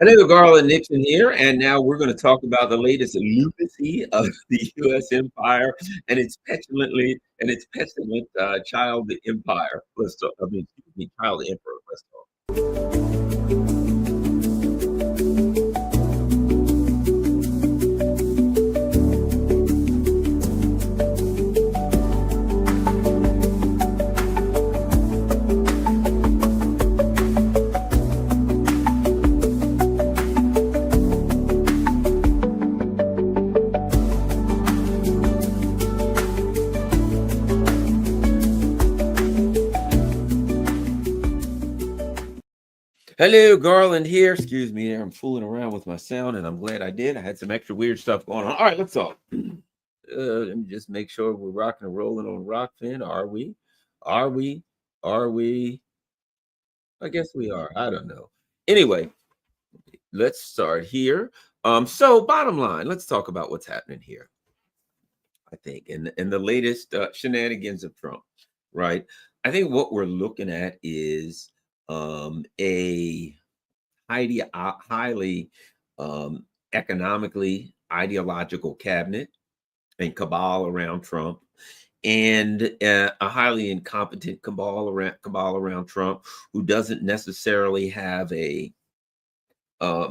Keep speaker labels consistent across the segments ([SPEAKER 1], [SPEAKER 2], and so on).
[SPEAKER 1] Hello, Garland Nixon here, and now we're going to talk about the latest lunacy of the U.S. empire and its pestilent child empire. Let's talk. I mean, excuse me, child emperor. Let's talk. Hello, Garland here. Excuse me, I'm fooling around with my sound, and I'm glad I did. I had some extra weird stuff going on. All right, let's talk. Let me just make sure we're rocking and rolling on Rockfin. Are we? Are we? Are we? I guess we are. I don't know. Anyway, let's start here. So bottom line, let's talk about what's happening here. I think, and the latest shenanigans of Trump, right? I think what we're looking at is a highly economically ideological cabinet and cabal around Trump, and a highly incompetent cabal around Trump who doesn't necessarily have a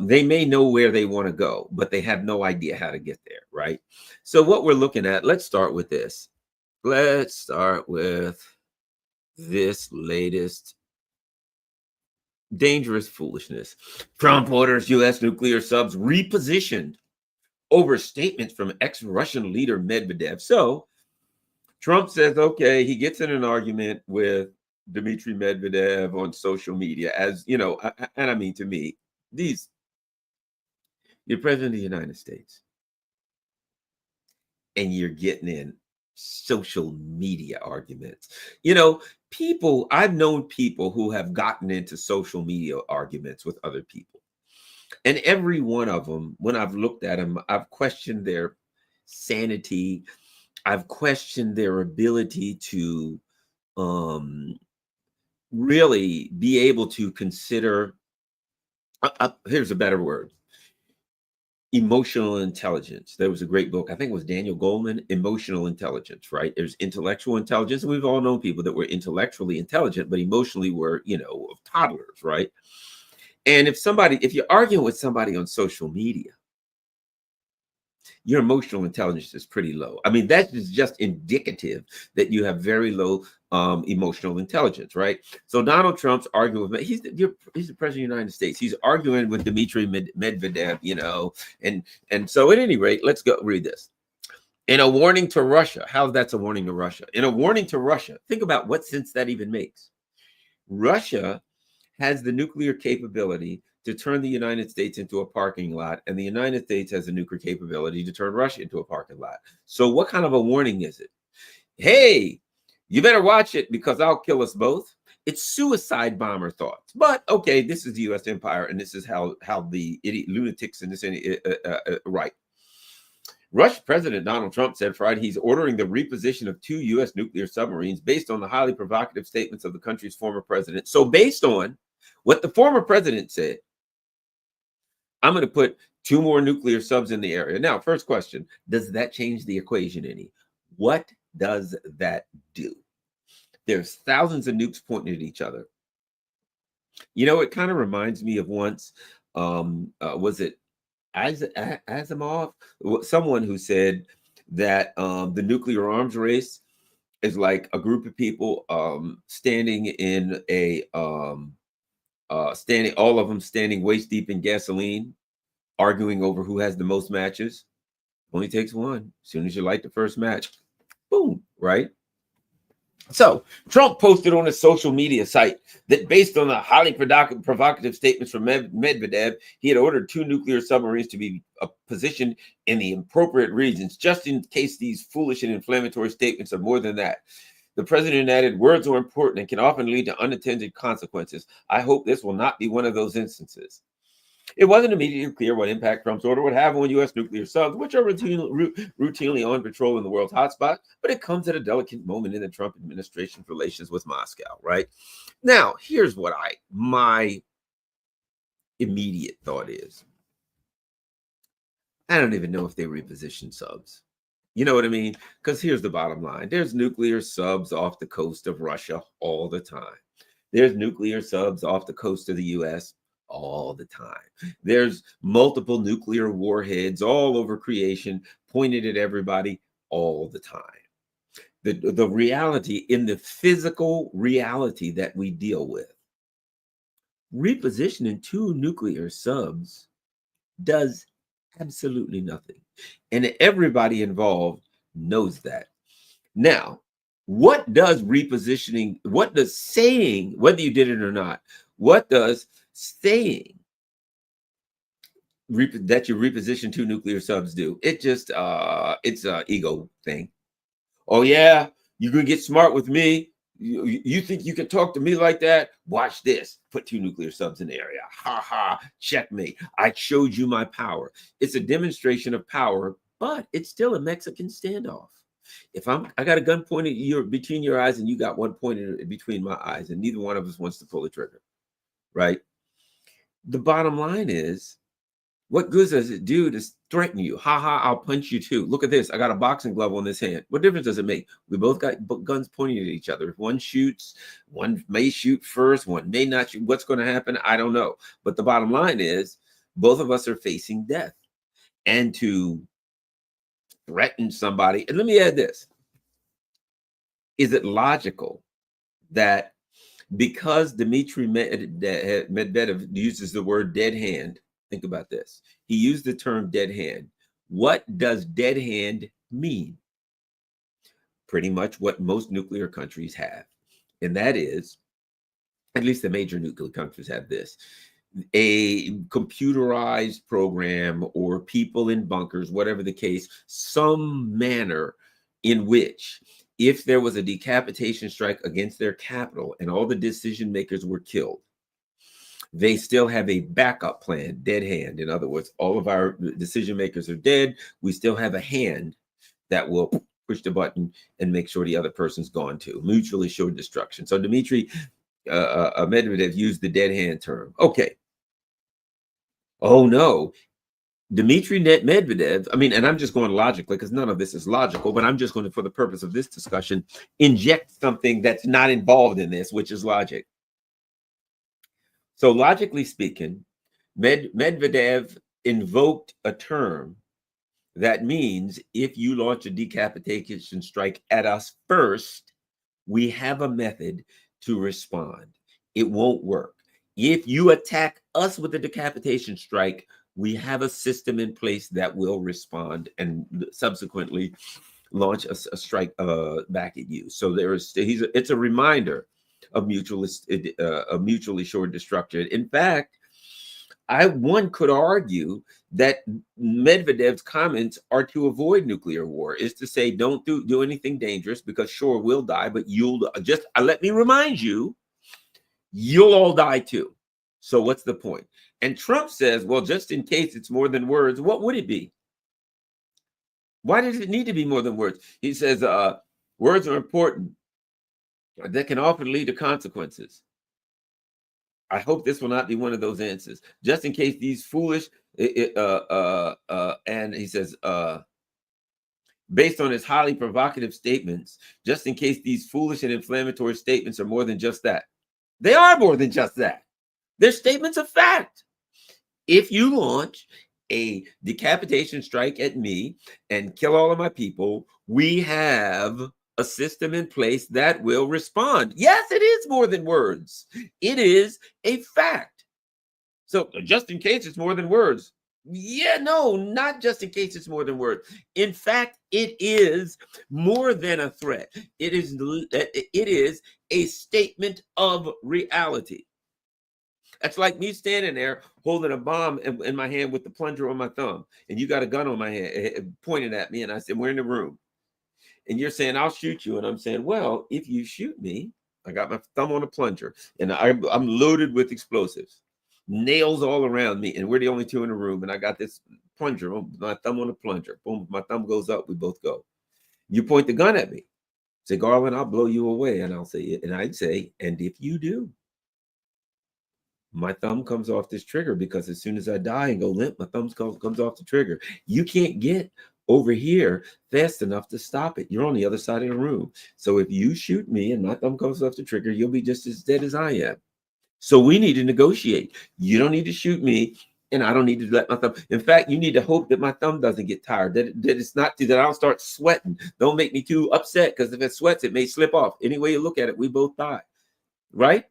[SPEAKER 1] they may know where they want to go, but they have no idea how to get there, right? So what we're looking at, let's start with this. Let's start with this latest dangerous foolishness. Trump orders U.S. nuclear subs repositioned over statements from ex-Russian leader Medvedev. So Trump says, okay, he gets in an argument with Dmitry Medvedev on social media, as you know, and I mean, to me, you're president of the United States, and you're getting in social media arguments. You know, I've known people who have gotten into social media arguments with other people. And every one of them, when I've looked at them, I've questioned their sanity. I've questioned their ability to really be able to consider, here's a better word, emotional intelligence. There was a great book, I think it was Daniel Goleman, Emotional Intelligence, right? There's intellectual intelligence. We've all known people that were intellectually intelligent, but emotionally were, toddlers, right? And if you're arguing with somebody on social media, your emotional intelligence is pretty low. I mean, that is just indicative that you have very low emotional intelligence, right? So Donald Trump's arguing with me. He's the president of the United States. He's arguing with Dmitry Medvedev, and so at any rate, let's go read this. In a warning to Russia, how that's a warning to Russia? In a warning to Russia, think about what sense that even makes. Russia has the nuclear capability to turn the United States into a parking lot, and the United States has the nuclear capability to turn Russia into a parking lot. So what kind of a warning is it? Hey, you better watch it because I'll kill us both. It's suicide bomber thoughts. But okay, this is the U.S. empire, and this is how the idiot lunatics in this right. Russian President Donald Trump said Friday he's ordering the reposition of 2 U.S. nuclear submarines based on the highly provocative statements of the country's former president. So based on what the former president said, I'm going to put 2 more nuclear subs in the area. Now, first question, does that change the equation any? What does that do? There's thousands of nukes pointing at each other. It kind of reminds me of once, was it Asimov? Someone who said that the nuclear arms race is like a group of people standing in a all of them standing waist deep in gasoline, arguing over who has the most matches. Only takes one. As soon as you light the first match, boom, right? So Trump posted on his social media site that based on the highly provocative statements from Medvedev, he had ordered 2 nuclear submarines to be positioned in the appropriate regions, just in case these foolish and inflammatory statements are more than that. The president added, words are important and can often lead to unintended consequences. I hope this will not be one of those instances. It wasn't immediately clear what impact Trump's order would have on U.S. nuclear subs, which are routinely on patrol in the world's hotspot, but it comes at a delicate moment in the Trump administration's relations with Moscow, right? Now, here's what my immediate thought is, I don't even know if they reposition subs. You know what I mean? Because here's the bottom line. There's nuclear subs off the coast of Russia all the time. There's nuclear subs off the coast of the US all the time. There's multiple nuclear warheads all over creation pointed at everybody all the time. The reality, in the physical reality that we deal with, repositioning two nuclear subs does absolutely nothing. And everybody involved knows that. Now, what does repositioning, what does saying, whether you did it or not, what does saying that you reposition two nuclear subs do? It just, it's an ego thing. Oh, yeah, you're going to get smart with me. You think you can talk to me like that? Watch this. Put two nuclear subs in the area. Ha ha. Checkmate. I showed you my power. It's a demonstration of power, but it's still a Mexican standoff. If I got a gun pointed between your eyes and you got one pointed between my eyes, and neither one of us wants to pull the trigger, right? The bottom line is, what good does it do to threaten you? Ha ha, I'll punch you too. Look at this. I got a boxing glove on this hand. What difference does it make? We both got guns pointing at each other. If one shoots, one may shoot first, one may not shoot. What's going to happen? I don't know. But the bottom line is, both of us are facing death. And to threaten somebody, and let me add this. Is it logical that because Dmitry Medvedev uses the word dead hand, think about this. He used the term dead hand. What does dead hand mean? Pretty much what most nuclear countries have. And that is, at least the major nuclear countries have this, a computerized program or people in bunkers, whatever the case, some manner in which if there was a decapitation strike against their capital and all the decision makers were killed, they still have a backup plan, dead hand. In other words, all of our decision makers are dead. We still have a hand that will push the button and make sure the other person's gone too. Mutually assured destruction. So Dmitry Medvedev used the dead hand term. Okay. Oh no. Dmitry Medvedev, I mean, and I'm just going logically because none of this is logical, but I'm just going to, for the purpose of this discussion, inject something that's not involved in this, which is logic. So logically speaking, Medvedev invoked a term that means if you launch a decapitation strike at us first, we have a method to respond. It won't work. If you attack us with a decapitation strike, we have a system in place that will respond and subsequently launch a strike back at you. So it's a reminder of mutually assured destruction. In fact, one could argue that Medvedev's comments are to avoid nuclear war, is to say, don't do anything dangerous because sure, we'll die, but you'll just let me remind you, you'll all die too. So what's the point? And Trump says, well, just in case it's more than words, what would it be? Why does it need to be more than words? He says, words are important. That can often lead to consequences. I hope this will not be one of those answers. Just in case these foolish, and he says, based on his highly provocative statements, just in case these foolish and inflammatory statements are more than just that. They are more than just that. They're statements of fact. If you launch a decapitation strike at me and kill all of my people, we have a system in place that will respond. Yes, it is more than words. It is a fact. So just in case it's more than words. Yeah, no, not just in case it's more than words. In fact, it is more than a threat. It is a statement of reality. That's like me standing there holding a bomb in my hand with the plunger on my thumb, and you got a gun on my hand pointed at me, and I said, we're in the room. And you're saying, I'll shoot you. And I'm saying, well, if you shoot me, I got my thumb on a plunger, and I'm loaded with explosives, nails all around me, and we're the only two in the room, and I got this plunger, my thumb on a plunger. Boom, my thumb goes up, we both go. You point the gun at me. Say, Garland, I'll blow you away. And I'd say, and if you do, my thumb comes off this trigger because as soon as I die and go limp, my thumb comes off the trigger. You can't get over here fast enough to stop it. You're on the other side of the room. So if you shoot me and my thumb comes off the trigger, you'll be just as dead as I am. So we need to negotiate. You don't need to shoot me, and I don't need to let my thumb. In fact, you need to hope that my thumb doesn't get tired, that it's not that I'll start sweating. Don't make me too upset, because if it sweats, it may slip off. Any way you look at it, we both die, right?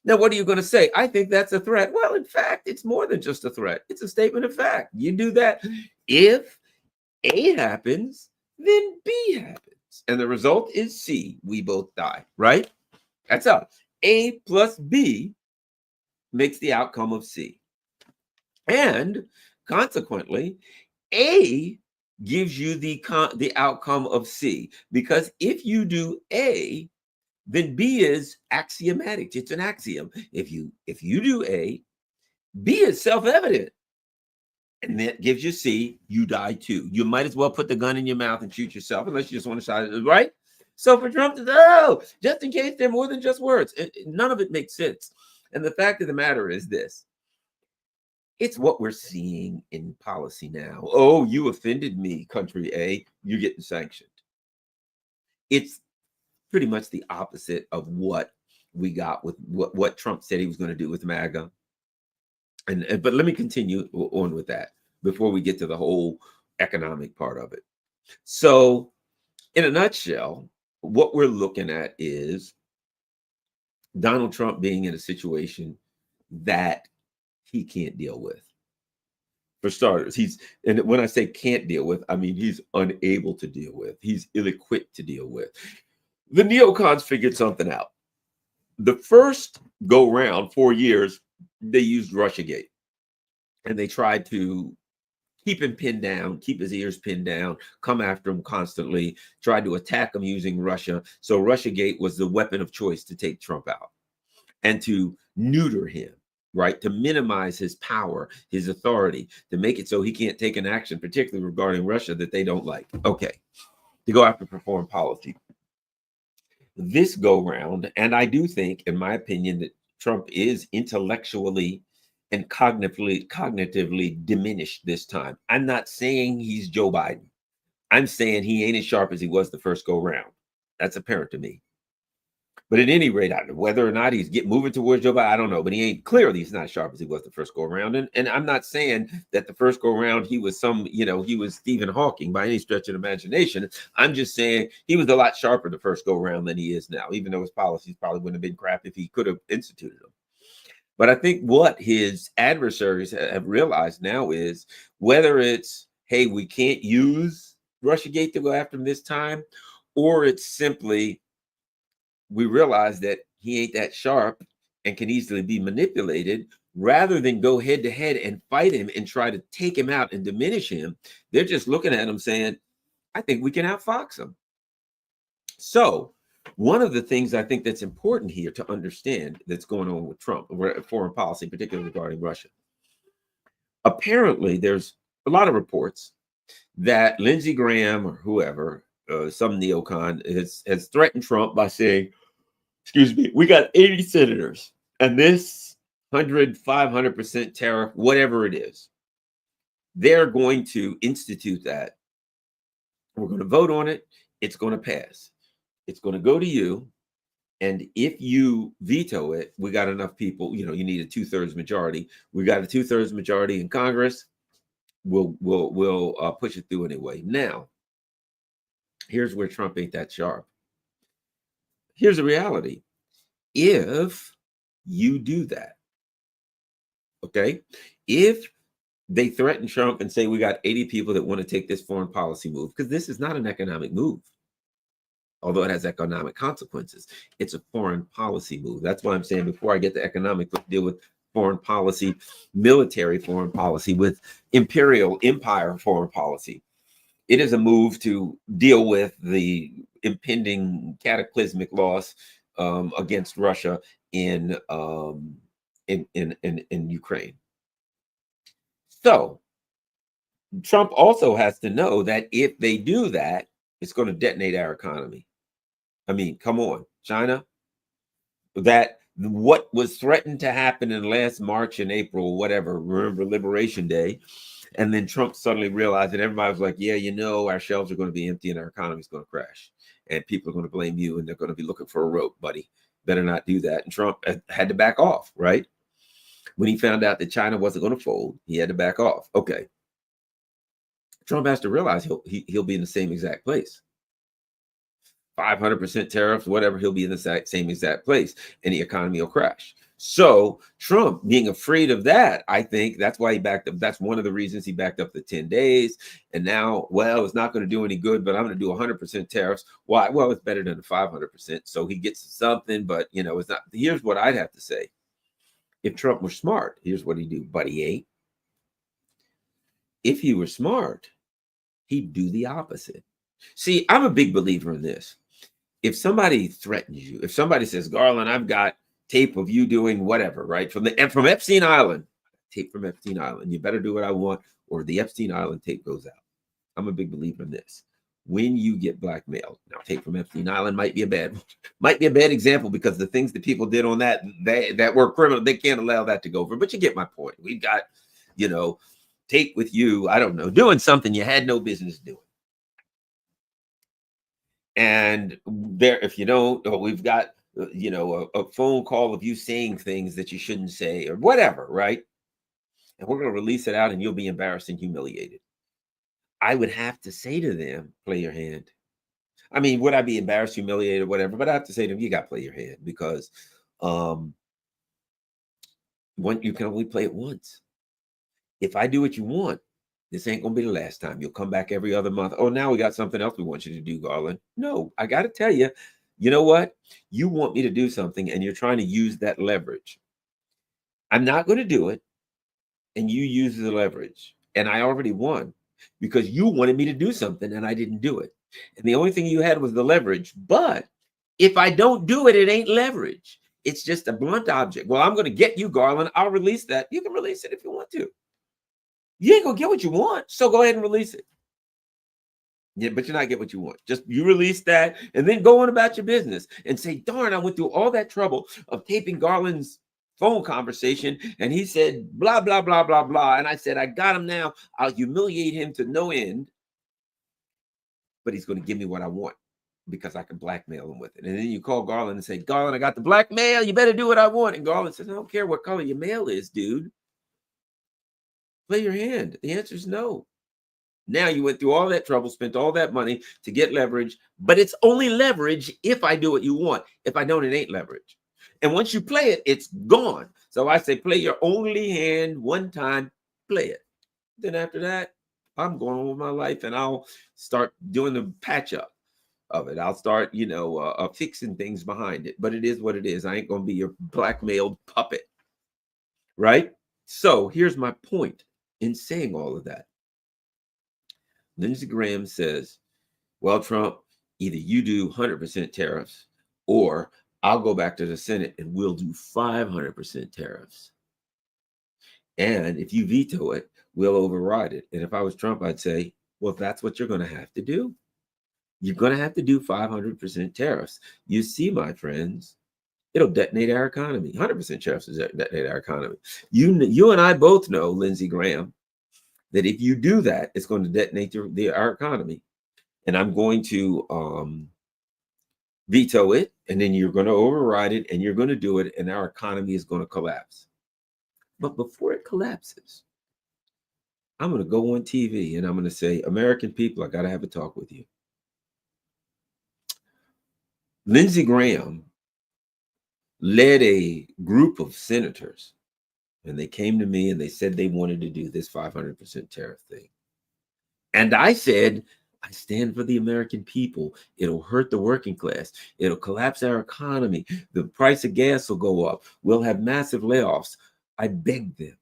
[SPEAKER 1] Now, what are you going to say? I think that's a threat. Well, in fact, it's more than just a threat. It's a statement of fact. You do that. If A happens, then B happens. And the result is C. We both die, right? That's all. A plus B makes the outcome of C. And consequently, A gives you the outcome of C. Because if you do A, then B is axiomatic. It's an axiom. If you do A, B is self-evident. And that gives you C, you die too. You might as well put the gun in your mouth and shoot yourself, unless you just want to shoot it, right? So for Trump to say, oh, just in case they're more than just words, none of it makes sense. And the fact of the matter is this. It's what we're seeing in policy now. Oh, you offended me, country A, you're getting sanctioned. It's pretty much the opposite of what we got with what Trump said he was going to do with MAGA. But let me continue on with that before we get to the whole economic part of it. So in a nutshell, what we're looking at is Donald Trump being in a situation that he can't deal with. For starters, and when I say can't deal with, I mean he's unable to deal with. He's ill-equipped to deal with. The neocons figured something out. The first go round, 4 years, they used Russiagate. And they tried to keep him pinned down, keep his ears pinned down, come after him constantly, tried to attack him using Russia. So Russiagate was the weapon of choice to take Trump out and to neuter him, right? To minimize his power, his authority, to make it so he can't take an action, particularly regarding Russia, that they don't like. Okay, to go after foreign policy. This go round, and I do think, in my opinion, that Trump is intellectually and cognitively diminished this time. I'm not saying he's Joe Biden. I'm saying he ain't as sharp as he was the first go round. That's apparent to me. But at any rate, whether or not he's moving towards Joe Biden, I don't know. But he ain't, clearly he's not as sharp as he was the first go around. And I'm not saying that the first go around he was he was Stephen Hawking by any stretch of imagination. I'm just saying he was a lot sharper the first go around than he is now, even though his policies probably wouldn't have been crap if he could have instituted them. But I think what his adversaries have realized now is whether it's, hey, we can't use Russiagate to go after him this time, or it's simply we realize that he ain't that sharp and can easily be manipulated, rather than go head to head and fight him and try to take him out and diminish him. They're just looking at him saying, I think we can outfox him. So one of the things I think that's important here to understand that's going on with Trump, foreign policy, particularly regarding Russia. Apparently, there's a lot of reports that Lindsey Graham or whoever, some neocon, has threatened Trump by saying, excuse me, we got 80 senators, and this 500% tariff, whatever it is, they're going to institute that. We're going to vote on it. It's going to pass. It's going to go to you. And if you veto it, we got enough people, you need a 2/3 majority. We got a 2/3 majority in Congress. We'll push it through anyway. Now, here's where Trump ain't that sharp. Here's the reality. If you do that, okay, if they threaten Trump and say we got 80 people that want to take this foreign policy move, because this is not an economic move, although it has economic consequences, it's a foreign policy move. That's why I'm saying before I get to economic, let's deal with foreign policy, military foreign policy, with imperial empire foreign policy. It is a move to deal with the impending cataclysmic loss against Russia in Ukraine. So Trump also has to know that if they do that, it's going to detonate our economy. I mean, come on, China. That what was threatened to happen in last March and April, whatever, remember Liberation Day. And then Trump suddenly realized that everybody was like, yeah, you know, our shelves are going to be empty and our economy is going to crash. And people are going to blame you and they're going to be looking for a rope, buddy. Better not do that. And Trump had to back off, right? When he found out that China wasn't going to fold, he had to back off. Okay. Trump has to realize he'll be in the same exact place. 500% tariffs, whatever, he'll be in the same exact place and the economy will crash. So Trump being afraid of that, I think that's why he backed up. That's one of the reasons he backed up the 10 days. And now, well, it's not going to do any good, but I'm going to do 100% tariffs. Why? Well, it's better than the 500%. So he gets something, but you know, it's not. Here's what I'd have to say. If Trump were smart, here's what he'd do, buddy A. If he were smart, he'd do the opposite. See, I'm a big believer in this. If somebody threatens you, if somebody says, Garland, I've got tape of you doing whatever, right? From Epstein Island, tape from Epstein Island, you better do what I want, or the Epstein Island tape goes out. I'm a big believer in this. When you get blackmailed, now tape from Epstein Island might be a bad example because the things that people did on that were criminal, they can't allow that to go over. But you get my point. We've got, you know, tape with you, I don't know, doing something you had no business doing. And there, if you don't, we've got, you know, a phone call of you saying things that you shouldn't say or whatever, right? And we're going to release it out and you'll be embarrassed and humiliated. I would have to say to them, play your hand. I mean, would I be embarrassed, humiliated, whatever? But I have to say to them, you got to play your hand because you can only play it once. If I do what you want, this ain't going to be the last time. You'll come back every other month. Oh, now we got something else we want you to do, Garland. No, I got to tell you, you know what? You want me to do something and you're trying to use that leverage. I'm not going to do it. And you use the leverage. And I already won because you wanted me to do something and I didn't do it. And the only thing you had was the leverage. But if I don't do it, it ain't leverage. It's just a blunt object. Well, I'm going to get you, Garland. I'll release that. You can release it if you want to. You ain't gonna get what you want, so go ahead and release it. Yeah, but you're not get what you want. Just you release that and then go on about your business and say, darn, I went through all that trouble of taping Garland's phone conversation and he said blah, blah, blah, blah, blah. And I said, I got him now. I'll humiliate him to no end, but he's going to give me what I want because I can blackmail him with it. And then you call Garland and say, Garland, I got the blackmail. You better do what I want. And Garland says, I don't care what color your mail is, dude. Play your hand. The answer is no. Now you went through all that trouble, spent all that money to get leverage, but it's only leverage if I do what you want. If I don't, it ain't leverage. And once you play it, it's gone. So I say, play your only hand one time, play it. Then after that, I'm going on with my life and I'll start doing the patch up of it. I'll start, you know, fixing things behind it, but it is what it is. I ain't going to be your blackmailed puppet. Right? So here's my point in saying all of that. Lindsey Graham says, well, Trump, either you do 100% tariffs or I'll go back to the Senate and we'll do 500% tariffs. And if you veto it, we'll override it. And if I was Trump, I'd say, well, that's what you're going to have to do. You're going to have to do 500% tariffs. You see, my friends, it'll detonate our economy. 100% tariffs will detonate our economy. You and I both know, Lindsey Graham, that if you do that, it's going to detonate our economy. And I'm going to veto it, and then you're going to override it, and you're going to do it, and our economy is going to collapse. But before it collapses, I'm going to go on TV, and I'm going to say, American people, I got to have a talk with you. Lindsey Graham led a group of senators, and they came to me and they said they wanted to do this 500% tariff thing. And I said, I stand for the American people. It'll hurt the working class. It'll collapse our economy. The price of gas will go up. We'll have massive layoffs. I begged them.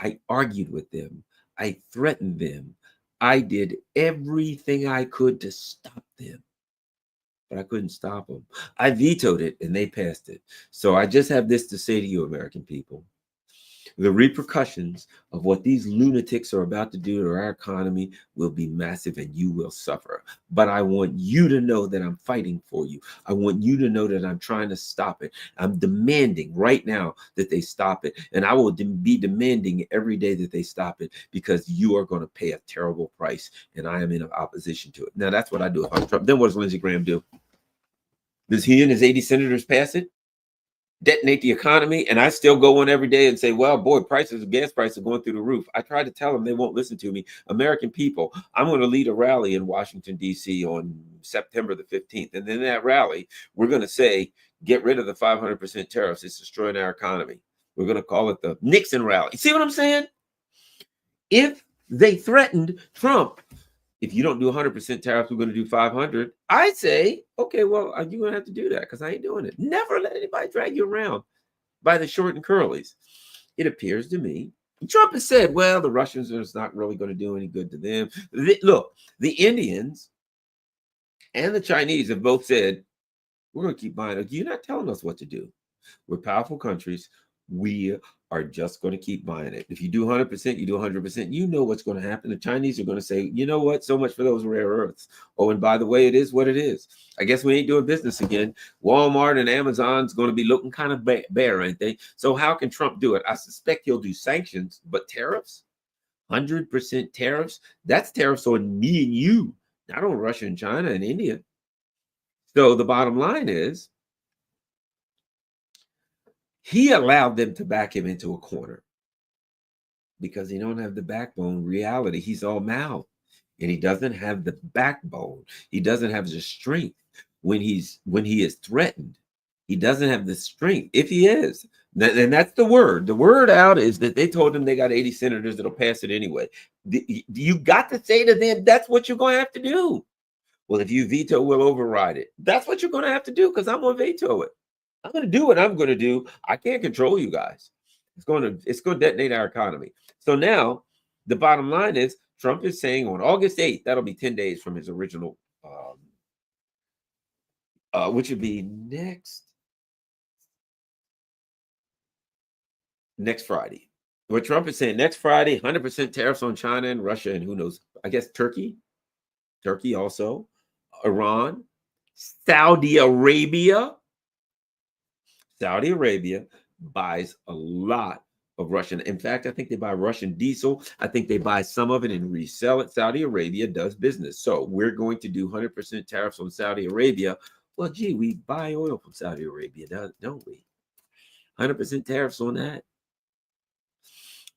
[SPEAKER 1] I argued with them. I threatened them. I did everything I could to stop them. But I couldn't stop them. I vetoed it and they passed it. So I just have this to say to you, American people. The repercussions of what these lunatics are about to do to our economy will be massive and you will suffer. But I want you to know that I'm fighting for you. I want you to know that I'm trying to stop it. I'm demanding right now that they stop it. And I will be demanding every day that they stop it because you are going to pay a terrible price. And I am in opposition to it. Now, that's what I do if I'm Trump. Then what does Lindsey Graham do? Does he and his 80 senators pass it? Detonate the economy, and I still go on every day and say, well, boy, gas prices are going through the roof. I try to tell them, they won't listen to me. American people, I'm going to lead a rally in Washington, D.C. on September the 15th. And then that rally, we're going to say, get rid of the 500% tariffs. It's destroying our economy. We're going to call it the Nixon rally. See what I'm saying? If they threatened Trump, if you don't do 100% tariffs, we're going to do 500. I say, okay, well, you're going to have to do that because I ain't doing it. Never let anybody drag you around by the short and curlies. It appears to me, Trump has said, well, the Russians are not really going to do any good to them. Look, the Indians and the Chinese have both said, we're going to keep buying it. You're not telling us what to do. We're powerful countries. We are just going to keep buying it. If you do 100%, you do 100%. You know what's going to happen. The Chinese are going to say, you know what? So much for those rare earths. Oh, and by the way, it is what it is. I guess we ain't doing business again. Walmart and Amazon's going to be looking kind of bare, ain't they? So how can Trump do it? I suspect he'll do sanctions, but tariffs, 100% tariffs, that's tariffs on me and you, not on Russia and China and India. So the bottom line is, he allowed them to back him into a corner because he don't have the backbone reality. He's all mouth and he doesn't have the backbone. He doesn't have the strength when he is threatened. He doesn't have the strength. If he is, and that's the word. The word out is that they told him they got 80 senators that'll pass it anyway. You got to say to them, that's what you're going to have to do. Well, if you veto, we'll override it. That's what you're going to have to do because I'm going to veto it. I'm going to do what I'm going to do. I can't control you guys. It's going to detonate our economy. So now the bottom line is Trump is saying on August 8th, that'll be 10 days from his original, which would be next Friday. What Trump is saying next Friday, 100% tariffs on China and Russia and who knows, I guess Turkey also, Iran, Saudi Arabia. Saudi Arabia buys a lot of Russian. In fact, I think they buy Russian diesel. I think they buy some of it and resell it. Saudi Arabia does business. So we're going to do 100% tariffs on Saudi Arabia. Well, gee, we buy oil from Saudi Arabia, don't we? 100% tariffs on that.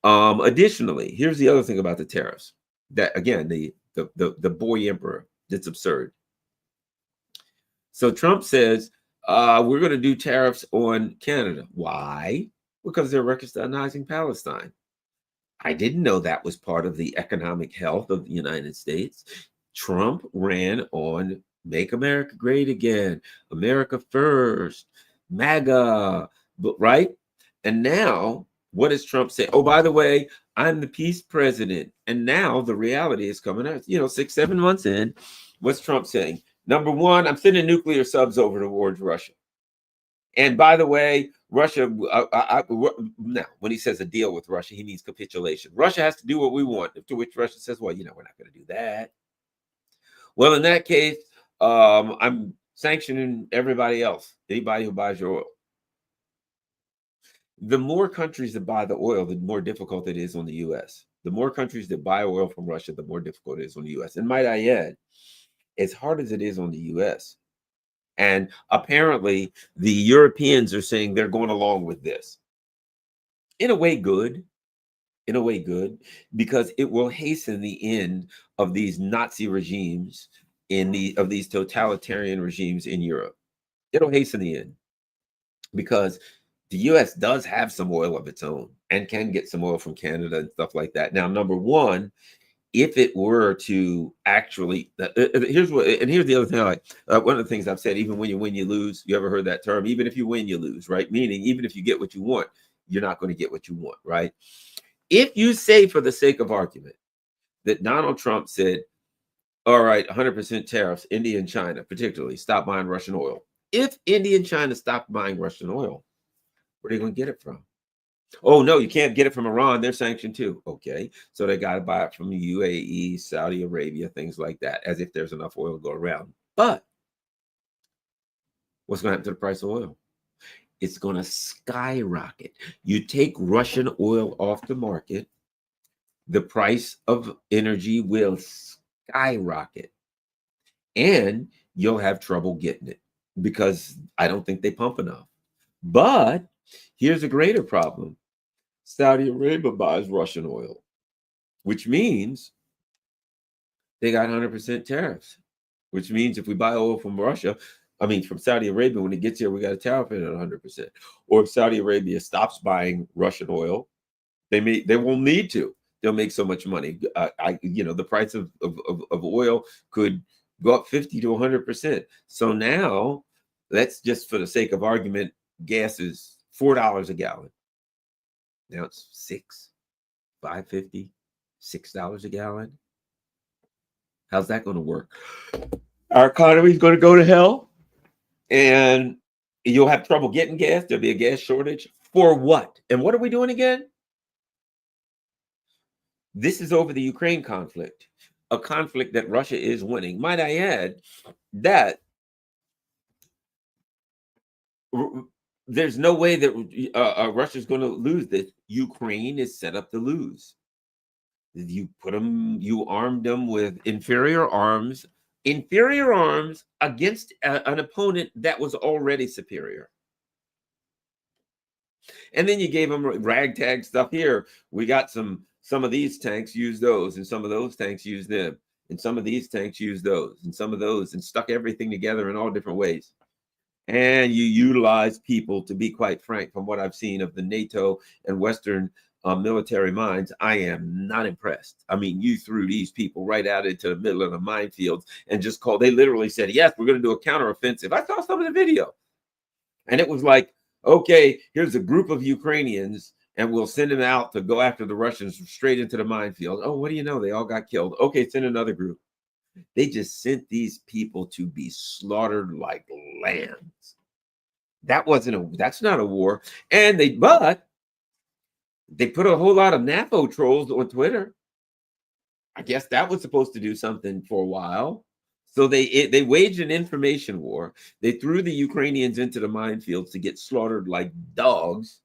[SPEAKER 1] Additionally, here's the other thing about the tariffs. That again, the boy emperor, that's absurd. So Trump says, we're going to do tariffs on Canada. Why? Because they're recognizing Palestine. I didn't know that was part of the economic health of the United States. Trump ran on Make America Great Again, America First, MAGA, right? And now, what does Trump say? Oh, by the way, I'm the peace president. And now the reality is coming out, 6-7 months in. What's Trump saying? Number one, I'm sending nuclear subs over towards Russia. And by the way, Russia, now, when he says a deal with Russia, he means capitulation. Russia has to do what we want, to which Russia says, well, we're not going to do that. Well, in that case, I'm sanctioning everybody else, anybody who buys your oil. The more countries that buy the oil, the more difficult it is on the U.S. The more countries that buy oil from Russia, the more difficult it is on the U.S. And might I add, as hard as it is on the U.S., and apparently the Europeans are saying they're going along with this. In a way, good, because it will hasten the end of these Nazi regimes, of these totalitarian regimes in Europe. It'll hasten the end because the U.S. does have some oil of its own and can get some oil from Canada and stuff like that. Now, number one, if it were to actually, here's the other thing I like. One of the things I've said, even when you win, you lose. You ever heard that term? Even if you win, you lose, right? Meaning, even if you get what you want, you're not going to get what you want, right? If you say, for the sake of argument, that Donald Trump said, all right, 100% tariffs, India and China, particularly, stop buying Russian oil. If India and China stopped buying Russian oil, where are they going to get it from? Oh no, you can't get it from Iran. They're sanctioned too. Okay, so they got to buy it from the UAE, Saudi Arabia, things like that, as if there's enough oil to go around. But what's going to happen to the price of oil? It's going to skyrocket. You take Russian oil off the market, the price of energy will skyrocket, and you'll have trouble getting it because I don't think they pump enough. But here's a greater problem. Saudi Arabia buys Russian oil, which means they got 100% tariffs, which means if we buy oil from Russia, I mean, from Saudi Arabia, when it gets here, we got a tariff at 100%. Or if Saudi Arabia stops buying Russian oil, they won't need to. They'll make so much money. The price of oil could go up 50 to 100%. So now, let's just for the sake of argument, gas is $4 a gallon. Now it's $5.50, $6 a gallon. How's that going to work? Our economy is going to go to hell, and you'll have trouble getting gas. There'll be a gas shortage. For what? And what are we doing again? This is over the Ukraine conflict, a conflict that Russia is winning. Might I add that there's no way that Russia's going to lose this. Ukraine is set up to lose. You armed them with inferior arms against an opponent that was already superior. And then you gave them ragtag stuff. Here, we got some of these tanks, use those, and some of those tanks use them, and some of these tanks use those, and some of those, and stuck everything together in all different ways. And you utilize people, to be quite frank, from what I've seen of the NATO and Western military minds, I am not impressed. I mean, you threw these people right out into the middle of the minefields and just they literally said, yes, we're going to do a counteroffensive. I saw some of the video. And it was like, okay, here's a group of Ukrainians, and we'll send them out to go after the Russians straight into the minefield. Oh, what do you know? They all got killed. Okay, send another group. They just sent these people to be slaughtered like lambs. That's not a war. But they put a whole lot of NAPO trolls on Twitter. I guess that was supposed to do something for a while. So they waged an information war. They threw the Ukrainians into the minefields to get slaughtered like dogs.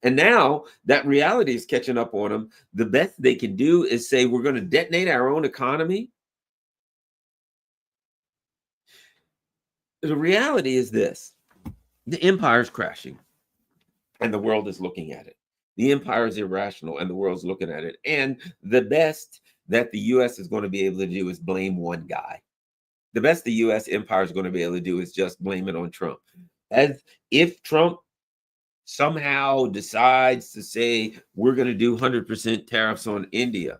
[SPEAKER 1] And now that reality is catching up on them. The best they can do is say, we're going to detonate our own economy. The reality is this. The empire is crashing, and the world is looking at it. The empire is irrational, and the world's looking at it. And the best that the U.S. is going to be able to do is blame one guy. The best the U.S. empire is going to be able to do is just blame it on Trump. As if Trump somehow decides to say, we're going to do 100% tariffs on India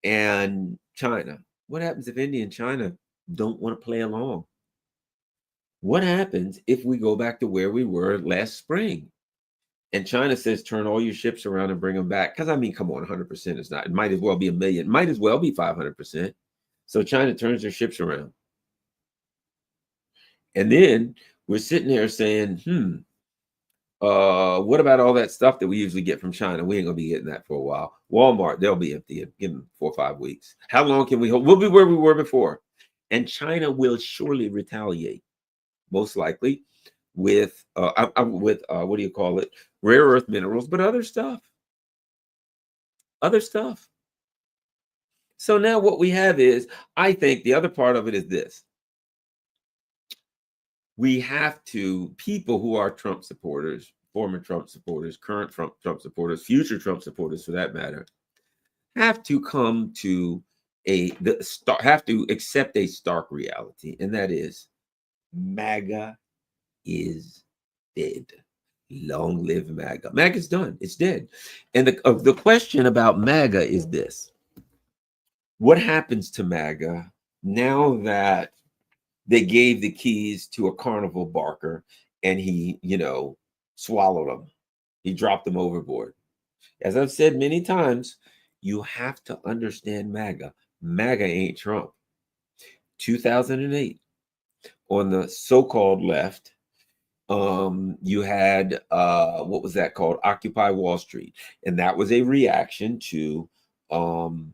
[SPEAKER 1] and China. What happens if India and China don't want to play along? What happens if we go back to where we were last spring? And China says, turn all your ships around and bring them back. Because, I mean, come on, 100% is not. It might as well be 1 million. It might as well be 500%. So China turns their ships around. And then we're sitting there saying, what about all that stuff that we usually get from China? We ain't going to be getting that for a while. Walmart, they'll be empty. Give them 4 or 5 weeks. How long can we hold? We'll be where we were before. And China will surely retaliate, most likely, with what do you call it? Rare earth minerals, but other stuff. So now what we have is, I think the other part of it is this. We have to, people who are Trump supporters, former Trump supporters, current Trump supporters, future Trump supporters for that matter, have to come to have to accept a stark reality, and that is MAGA is dead. Long live MAGA. MAGA's done. It's dead. And the question about MAGA is this. What happens to MAGA now that they gave the keys to a carnival barker and he, swallowed them? He dropped them overboard. As I've said many times, you have to understand MAGA. MAGA ain't Trump. 2008, on the so-called left, You had what was that called? Occupy Wall Street, and that was a reaction to um,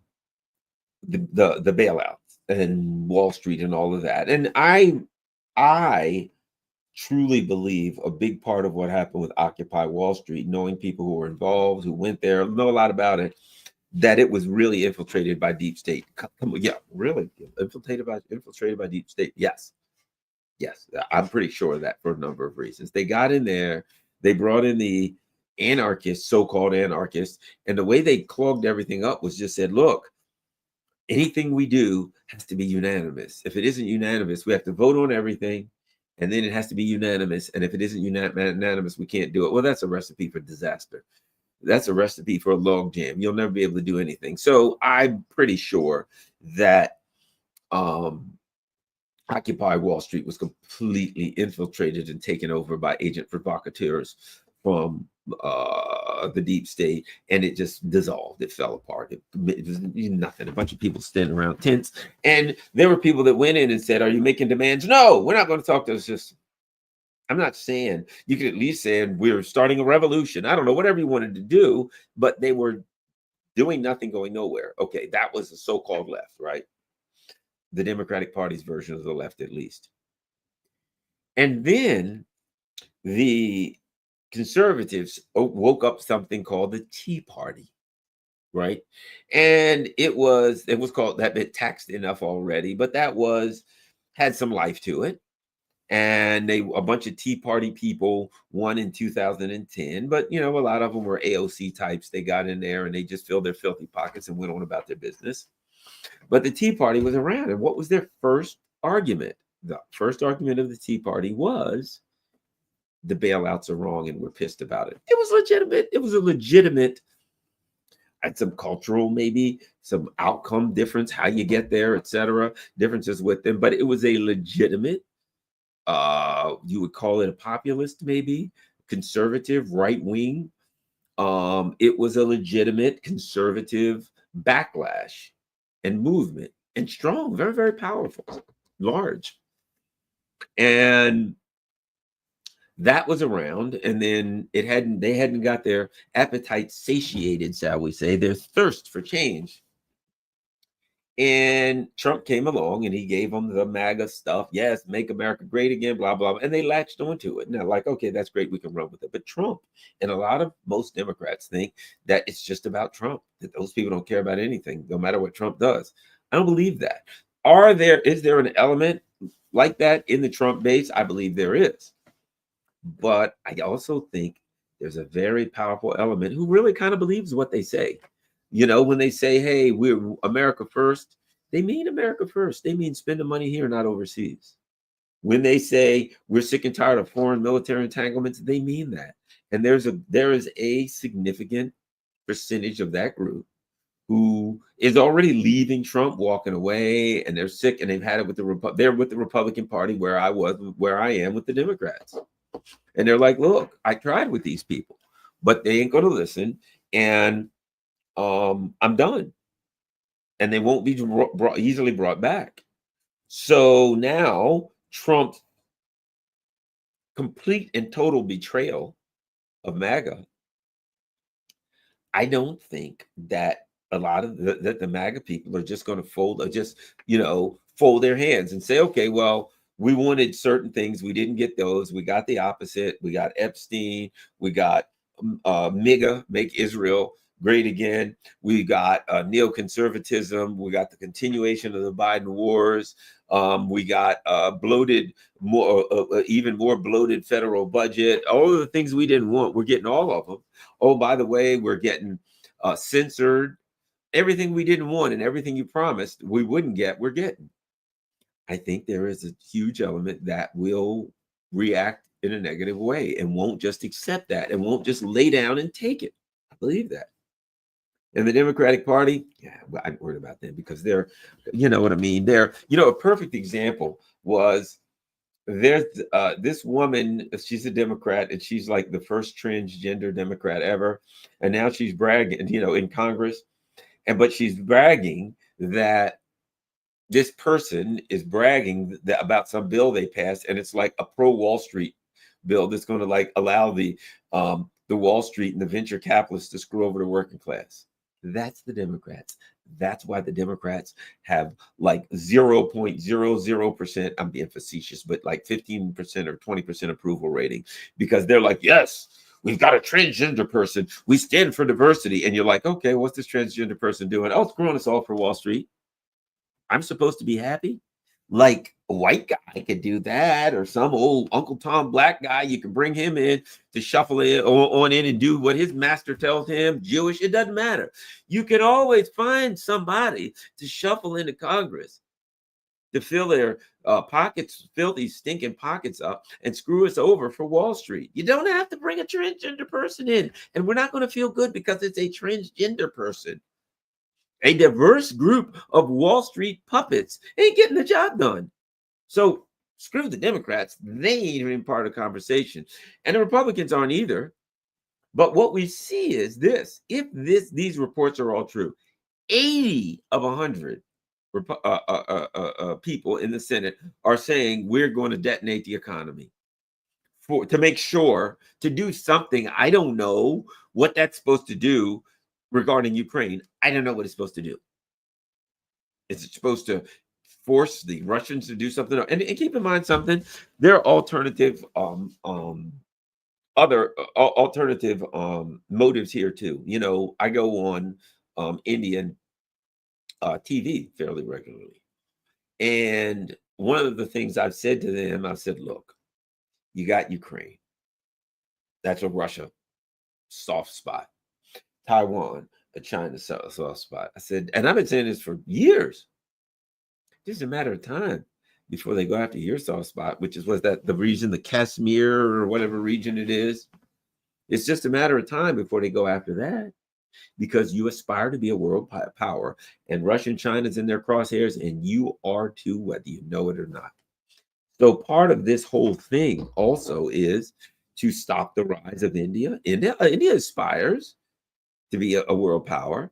[SPEAKER 1] the bailouts and Wall Street and all of that. And I truly believe a big part of what happened with Occupy Wall Street, knowing people who were involved, who went there, know a lot about it, that it was really infiltrated by deep state. Yeah, really infiltrated by deep state. Yes, yes, I'm pretty sure of that for a number of reasons. They got in there, they brought in the anarchists, so-called anarchists, and the way they clogged everything up was just said, look, anything we do has to be unanimous. If it isn't unanimous, we have to vote on everything, and then it has to be unanimous. And if it isn't unanimous, we can't do it. Well, that's a recipe for disaster. That's a recipe for a log jam. You'll never be able to do anything. So I'm pretty sure that Occupy Wall Street was completely infiltrated and taken over by agent provocateurs from the deep state, and it just dissolved. It fell apart. It was nothing. A bunch of people standing around tents, and there were people that went in and said, "Are you making demands?" No, we're not going to talk to the system. I'm not saying you could at least say we're starting a revolution. I don't know, whatever you wanted to do, but they were doing nothing, going nowhere. Okay, that was the so-called left, right? The Democratic Party's version of the left, at least. And then the conservatives woke up something called the Tea Party, right? And it was called that, bit taxed enough already, but that had some life to it. And a bunch of Tea Party people won in 2010, but a lot of them were AOC types. They got in there and they just filled their filthy pockets and went on about their business. But the Tea Party was around, and what was their first argument? The first argument of the Tea Party was the bailouts are wrong and we're pissed about it. It was legitimate. It was a legitimate, had some cultural, maybe some outcome difference, how you get there, etc. Differences with them, but it was a legitimate, you would call it a populist, maybe conservative, right wing. It was a legitimate conservative backlash and movement, and strong, very, very powerful, large. And that was around, and then they hadn't got their appetite satiated, shall we say, their thirst for change. And Trump came along and he gave them the MAGA stuff. Yes, make America great again, blah, blah, blah. And they latched onto it. Now, like, okay, that's great. We can run with it. But Trump and most Democrats think that it's just about Trump, that those people don't care about anything, no matter what Trump does. I don't believe that. Is there an element like that in the Trump base? I believe there is. But I also think there's a very powerful element who really kind of believes what they say. When they say, hey, we're America first, they mean America first. They mean spend the money here, not overseas. When they say we're sick and tired of foreign military entanglements, they mean that. And there is a significant percentage of that group who is already leaving Trump, walking away, and they're sick, and they've had it with they're with the Republican Party where I am with the Democrats. And they're like, look, I tried with these people, but they ain't going to listen. And I'm done. And they won't be easily brought back. So now Trump's complete and total betrayal of MAGA, I don't think that a lot of the MAGA people are just going to fold their hands and say, okay, well, we wanted certain things. We didn't get those. We got the opposite. We got Epstein. We got MAGA, make Israel great again. We got neoconservatism. We got the continuation of the Biden wars. We got even more bloated federal budget. All of the things we didn't want, we're getting all of them. Oh, by the way, we're getting censored. Everything we didn't want and everything you promised we wouldn't get, we're getting. I think there is a huge element that will react in a negative way and won't just accept that and won't just lay down and take it. I believe that. And the Democratic Party, yeah, I'm worried about them because they're, you know what I mean? A perfect example was there's this woman, she's a Democrat, and she's like the first transgender Democrat ever. And now she's bragging, in Congress. But she's bragging that this person is bragging about some bill they passed, and it's like a pro Wall Street bill that's going to like allow the Wall Street and the venture capitalists to screw over the working class. That's the Democrats. That's why the Democrats have like 0.00%. I'm being facetious, but like 15% or 20% approval rating, because they're like, yes, we've got a transgender person. We stand for diversity. And you're like, okay, what's this transgender person doing? Oh, screwing us all for Wall Street. I'm supposed to be happy? Like a white guy could do that, or some old Uncle Tom black guy, you can bring him in to shuffle it on in and do what his master tells him. Jewish, it doesn't matter. You can always find somebody to shuffle into Congress to fill their pockets, fill these stinking pockets up and screw us over for Wall Street. You don't have to bring a transgender person in, and we're not going to feel good because it's a transgender person. A diverse group of Wall Street puppets ain't getting the job done. So screw the Democrats. They ain't even part of the conversation. And the Republicans aren't either. But what we see is this. If these reports are all true, 80 of 100 people in the Senate are saying we're going to detonate the economy to make sure to do something. I don't know what that's supposed to do regarding Ukraine. I don't know what it's supposed to do. Is it supposed to force the Russians to do something? And keep in mind something, there are alternative alternative motives here too. You know, I go on Indian TV fairly regularly. And one of the things I've said to them, I've said, look, you got Ukraine. That's a Russia soft spot. Taiwan, a China soft spot. I said, and I've been saying this for years. It's just a matter of time before they go after your soft spot, which is the region, the Kashmir or whatever region it is. It's just a matter of time before they go after that, because you aspire to be a world power, and Russia and China's in their crosshairs, and you are too, whether you know it or not. So part of this whole thing also is to stop the rise of India. India aspires to be a world power.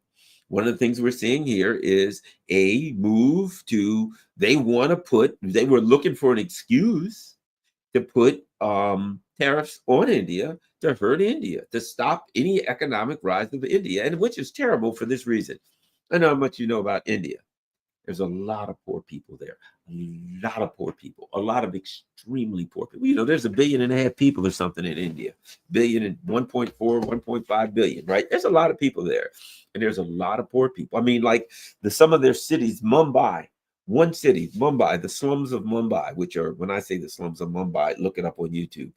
[SPEAKER 1] One of the things we're seeing here is a move to, they were looking for an excuse to put tariffs on India to hurt India, to stop any economic rise of India, and which is terrible for this reason. I know how much you know about India. There's a lot of poor people there, a lot of poor people, a lot of extremely poor people. You know, there's 1.5 billion people or something in India, billion and 1.4, 1.5 billion, right? There's a lot of people there, and there's a lot of poor people. I mean, like some of their cities, Mumbai, one city, Mumbai, the slums of Mumbai, which are, when I say the slums of Mumbai, look it up on YouTube.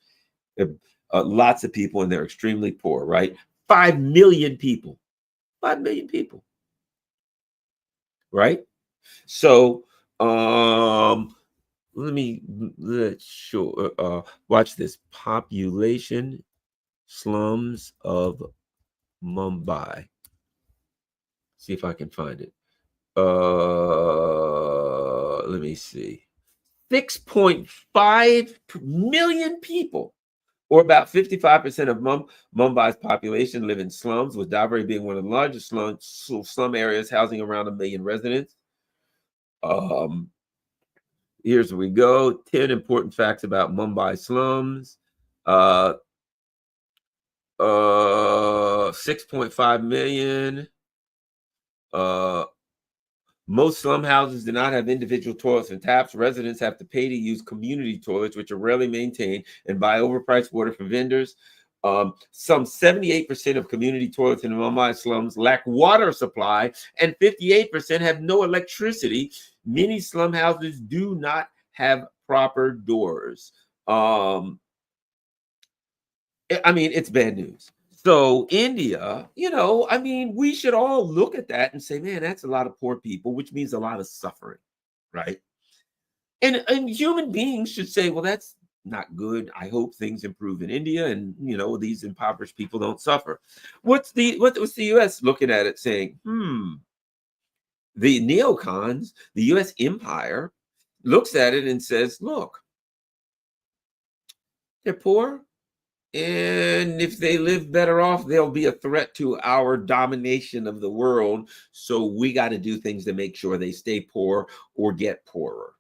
[SPEAKER 1] Lots of people, and they're extremely poor, right? 5 million people, 5 million people, right? So let's show watch this. Population slums of Mumbai. See if I can find it. Let me see. 6.5 million people, or about 55% of Mumbai's population, live in slums, with Davri being one of the largest slum areas, housing around 1 million residents. Here's where we go. 10 important facts about Mumbai slums. 6.5 million. Most slum houses do not have individual toilets and taps. Residents have to pay to use community toilets, which are rarely maintained, and buy overpriced water from vendors. Some 78% of community toilets in the Mumbai slums lack water supply, and 58% have no electricity. Many slum houses do not have proper doors. I mean, it's bad news. So India, you know, I mean, we should all look at that and say, man, that's a lot of poor people, which means a lot of suffering, right? And human beings should say, well, that's not good. I hope things improve in India, and you know, these impoverished people don't suffer. What's the U.S. looking at it saying? The neocons, the U.S. empire, looks at it and says, look, they're poor, and if they live better off, they'll be a threat to our domination of the world. So we got to do things to make sure they stay poor or get poorer.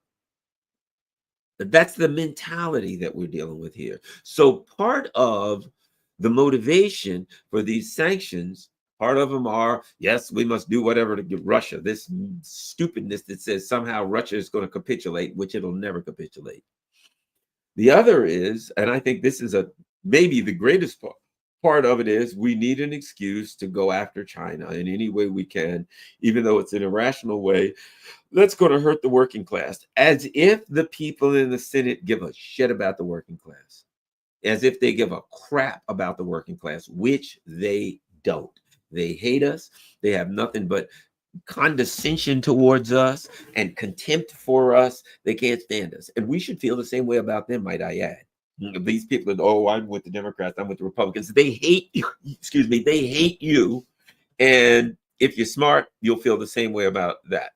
[SPEAKER 1] That's the mentality that we're dealing with here. So part of the motivation for these sanctions, part of them are, yes, we must do whatever to get Russia. This stupidness that says somehow Russia is going to capitulate, which it'll never capitulate. The other is, and I think this is maybe the greatest part of it, is we need an excuse to go after China in any way we can, even though it's an irrational way that's going to hurt the working class. As if the people in the Senate give a shit about the working class. As if they give a crap about the working class, which they don't. They hate us. They have nothing but condescension towards us and contempt for us. They can't stand us. And we should feel the same way about them, might I add. These people, oh, I'm with the Democrats, I'm with the Republicans. They hate you. Excuse me. They hate you. And if you're smart, you'll feel the same way about that.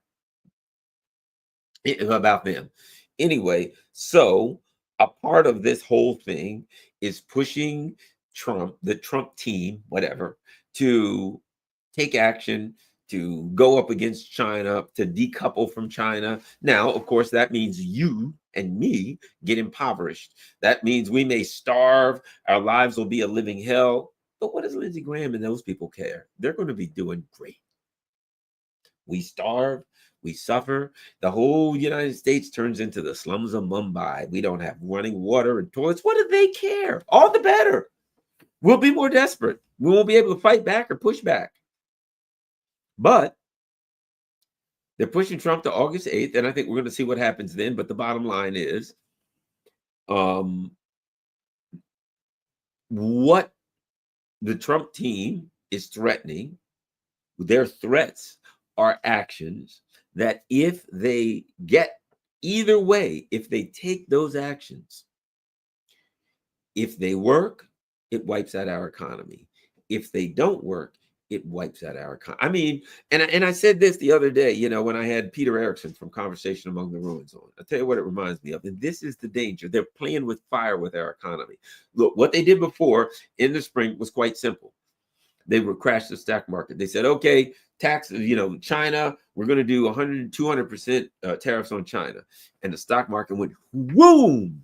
[SPEAKER 1] About them. Anyway, so a part of this whole thing is pushing Trump, the Trump team, whatever, to take action, to go up against China, to decouple from China. Now, of course, that means you and me get impoverished. That means we may starve, our lives will be a living hell. But what does Lindsey Graham and those people care? They're going to be doing great. We starve, we suffer. The whole United States turns into the slums of Mumbai. We don't have running water and toilets. What do they care? All the better. We'll be more desperate. We won't be able to fight back or push back. But they're pushing Trump to August 8th, and I think we're going to see what happens then. But the bottom line is, what the Trump team is threatening, their threats are actions that if they get either way, if they take those actions, if they work, it wipes out our economy. If they don't work, it wipes out our economy. I mean, and I said this the other day, you know, when I had Peter Erickson from Conversation Among the Ruins on. I'll tell you what it reminds me of. And this is the danger. They're playing with fire with our economy. Look, what they did before in the spring was quite simple. They would crash the stock market. They said, okay, taxes, you know, China, we're going to do 100, 200% tariffs on China. And the stock market went boom.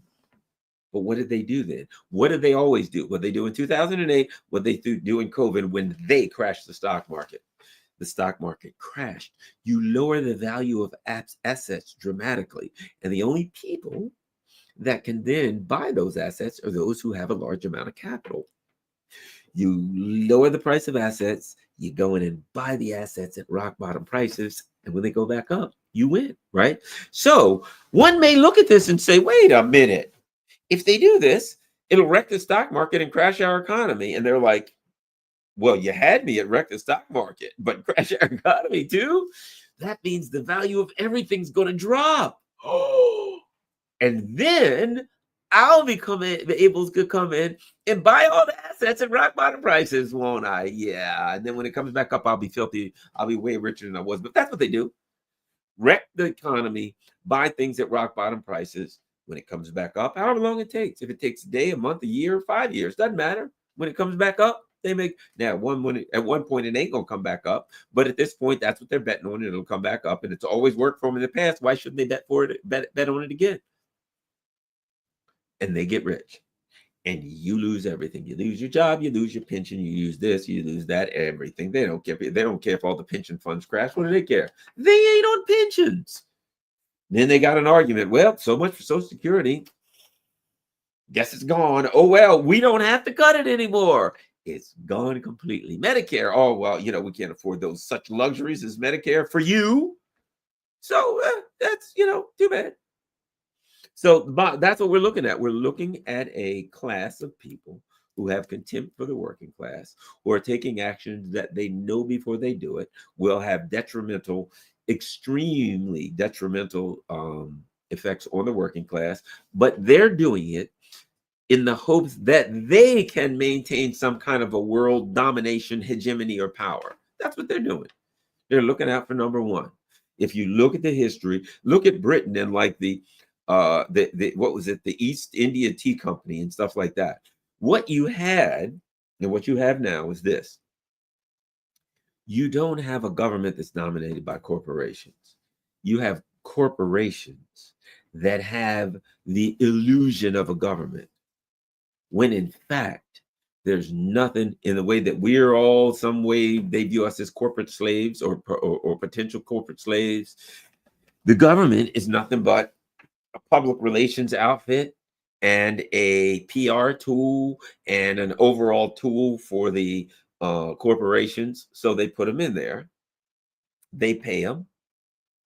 [SPEAKER 1] But what did they do then? What did they always do? What they do in 2008, what they do in COVID when they crashed the stock market. The stock market crashed. You lower the value of assets dramatically. And the only people that can then buy those assets are those who have a large amount of capital. You lower the price of assets, you go in and buy the assets at rock bottom prices, and when they go back up, you win, right? So one may look at this and say, wait a minute. If they do this, it'll wreck the stock market and crash our economy. And they're like, well, you had me at wreck the stock market, but crash our economy too? That means the value of everything's going to drop. And then I'll be able to come in and buy all the assets at rock bottom prices, won't I? Yeah. And then when it comes back up, I'll be filthy. I'll be way richer than I was. But that's what they do. Wreck the economy, buy things at rock bottom prices. When it comes back up, however long it takes. If it takes a day, a month, a year, 5 years, doesn't matter. When it comes back up, they make now at one point it ain't gonna come back up. But at this point, that's what they're betting on. It'll come back up, and it's always worked for them in the past. Why shouldn't they bet on it again? And they get rich, and you lose everything. You lose your job, you lose your pension, you lose this, you lose that, everything. They don't care. They don't care if all the pension funds crash. What do they care? They ain't on pensions. Then they got an argument. Well, so much for Social Security. Guess it's gone. Oh, well, we don't have to cut it anymore. It's gone completely. Medicare. Oh, well, you know, we can't afford those such luxuries as Medicare for you. So that's, you know, too bad. So that's what we're looking at. We're looking at a class of people who have contempt for the working class, who are taking actions that they know before they do it will have detrimental, extremely detrimental effects on the working class, but they're doing it in the hopes that they can maintain some kind of a world domination, hegemony, or power. That's what they're doing. They're looking out for number one. If you look at the history, look at Britain and like the what was it, the East India Tea Company and stuff like that. What you had and what you have now is this. You don't have a government that's dominated by corporations. You have corporations that have the illusion of a government, when in fact, there's nothing in the way that we're all some way they view us as corporate slaves or potential corporate slaves. The government is nothing but a public relations outfit and a PR tool and an overall tool for the corporations. So they put them in there, they pay them,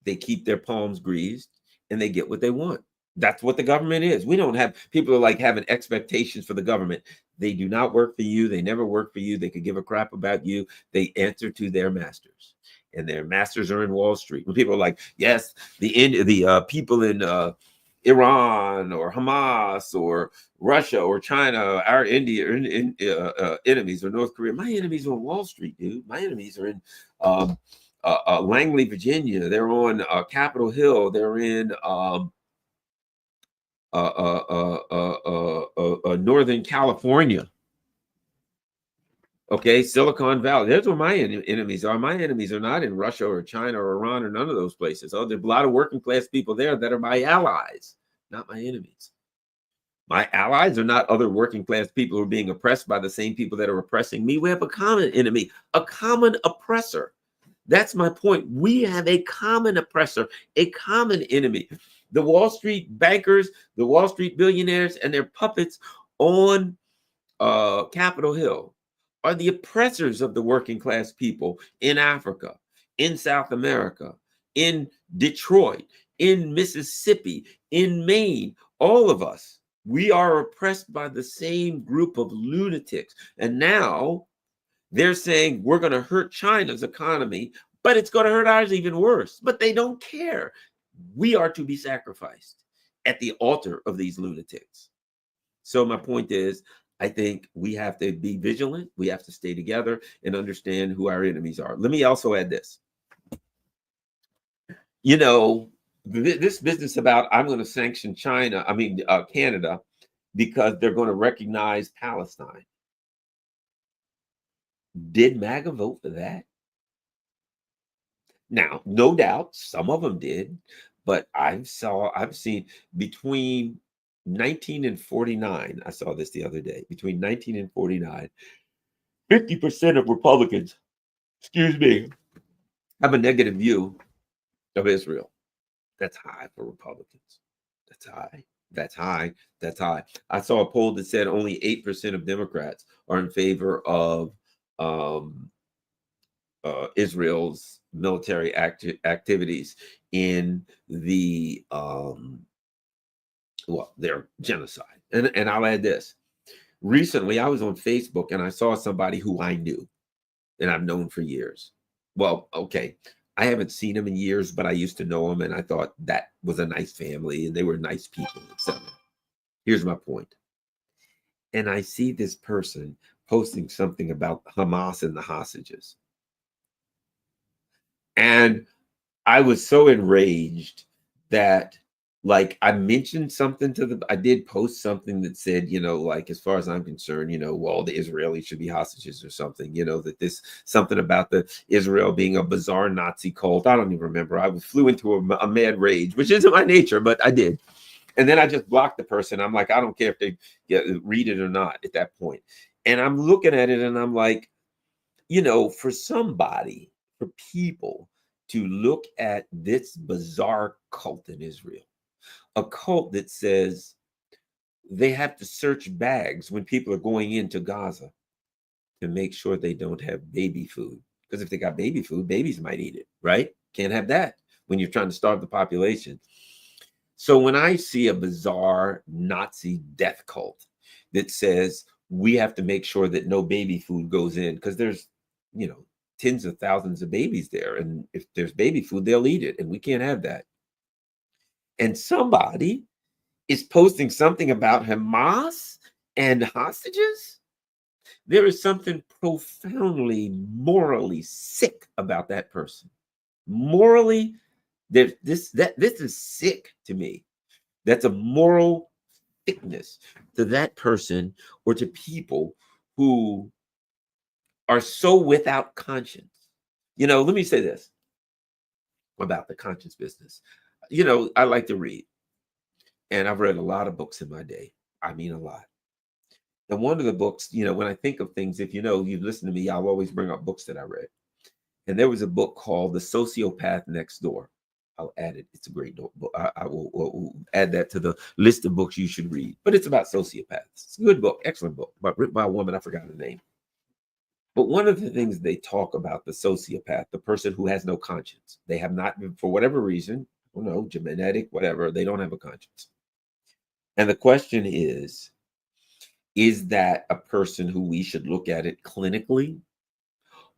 [SPEAKER 1] they keep their palms greased, and they get what they want. That's what the government is. We don't have people are like having expectations for the government. They do not work for you. They never work for you. They could give a crap about you. They answer to their masters, and their masters are in Wall Street. When people are like, yes, the people in Iran or Hamas or Russia or China, our enemies, or North Korea. My enemies are on Wall Street, dude. My enemies are in Langley, Virginia. They're on Capitol Hill. They're in Northern California. Okay, Silicon Valley. That's where my enemies are. My enemies are not in Russia or China or Iran or none of those places. Oh, there's a lot of working class people there that are my allies, not my enemies. My allies are not other working class people who are being oppressed by the same people that are oppressing me. We have a common enemy, a common oppressor. That's my point. We have a common oppressor, a common enemy. The Wall Street bankers, the Wall Street billionaires, and their puppets on Capitol Hill are the oppressors of the working class people in Africa, in South America, in Detroit, in Mississippi, in Maine. All of us, we are oppressed by the same group of lunatics. And now they're saying we're going to hurt China's economy, but it's going to hurt ours even worse. But they don't care. We are to be sacrificed at the altar of these lunatics. So my point is, I think we have to be vigilant. We have to stay together and understand who our enemies are. Let me also add this. You know, this business about I'm going to sanction Canada, because they're going to recognize Palestine. Did MAGA vote for that? Now, no doubt, some of them did, but I've seen between 19 and 49, I saw this the other day, between 19 and 49, 50% of Republicans, have a negative view of Israel. That's high for Republicans. That's high. That's high. That's high. I saw a poll that said only 8% of Democrats are in favor of Israel's military activities in the their genocide. And I'll add this. Recently, I was on Facebook and I saw somebody who I knew and I've known for years. Well, okay, I haven't seen him in years, but I used to know him and I thought that was a nice family and they were nice people, etc. Here's my point. And I see this person posting something about Hamas and the hostages. And I was so enraged that, like, I mentioned something I did post something that said, like, as far as I'm concerned, well, the Israelis should be hostages or something, that this something about the Israel being a bizarre Nazi cult. I don't even remember. I flew into a mad rage, which isn't my nature, but I did. And then I just blocked the person. I'm like, I don't care if they read it or not at that point. And I'm looking at it and I'm like, for people to look at this bizarre cult in Israel, a cult that says they have to search bags when people are going into Gaza to make sure they don't have baby food. Because if they got baby food, babies might eat it, right? Can't have that when you're trying to starve the population. So when I see a bizarre Nazi death cult that says we have to make sure that no baby food goes in, because there's, tens of thousands of babies there. And if there's baby food, they'll eat it. And we can't have that. And somebody is posting something about Hamas and hostages. There is something profoundly morally sick about that person. Morally, this is sick to me. That's a moral sickness to that person or to people who are so without conscience. Let me say this about the conscience business. I like to read. And I've read a lot of books in my day. I mean, a lot. And one of the books, when I think of things, if you listen to me, I'll always bring up books that I read. And there was a book called The Sociopath Next Door. I'll add it. It's a great book. I will add that to the list of books you should read. But it's about sociopaths. It's a good book, excellent book, but written by a woman. I forgot her name. But one of the things they talk about, the sociopath, the person who has no conscience, they have not been, for whatever reason, genetic, whatever, they don't have a conscience. And the question is that a person who we should look at it clinically?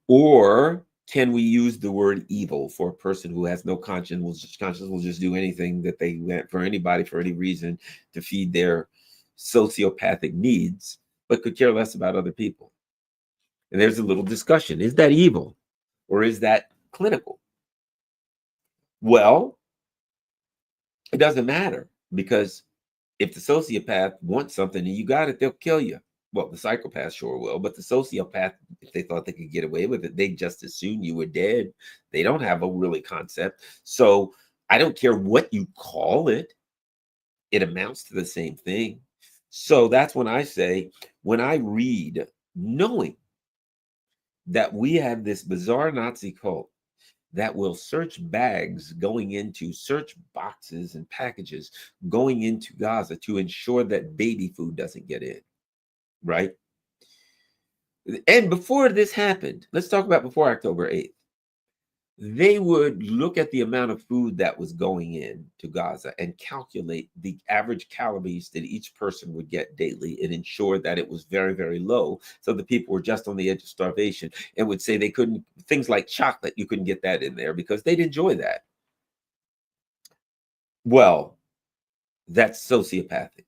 [SPEAKER 1] Or can we use the word evil for a person who has no conscience, will just do anything that they want for anybody for any reason to feed their sociopathic needs, but could care less about other people? And there's a little discussion. Is that evil or is that clinical? Well, it doesn't matter, because if the sociopath wants something and you got it, they'll kill you. Well, the psychopath sure will, but the sociopath, if they thought they could get away with it, they just assume you were dead. They don't have a really concept. So I don't care what you call it. It amounts to the same thing. So that's when I say, when I read, knowing that we have this bizarre Nazi cult that will search bags going into search boxes and packages going into Gaza to ensure that baby food doesn't get in, right? And before this happened, let's talk about before October 8th. They would look at the amount of food that was going in to Gaza and calculate the average calories that each person would get daily and ensure that it was very, very low. So the people were just on the edge of starvation, and would say they couldn't, things like chocolate, you couldn't get that in there because they'd enjoy that. Well, that's sociopathic.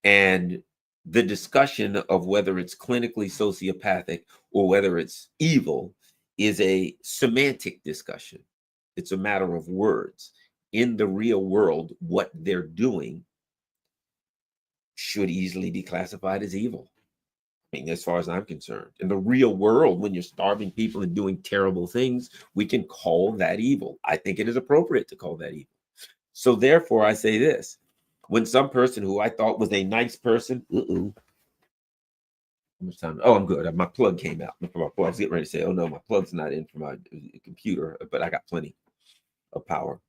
[SPEAKER 1] And the discussion of whether it's clinically sociopathic or whether it's evil is a semantic discussion. It's a matter of words. In the real world, what they're doing should easily be classified as evil. I mean, as far as I'm concerned, in the real world, when you're starving people and doing terrible things, we can call that evil. I think it is appropriate to call that evil. So therefore, I say this: when some person who I thought was a nice person, how much time? Oh, I'm good. My plug came out. I was getting ready to say, oh no, my plug's not in for my computer, but I got plenty of power.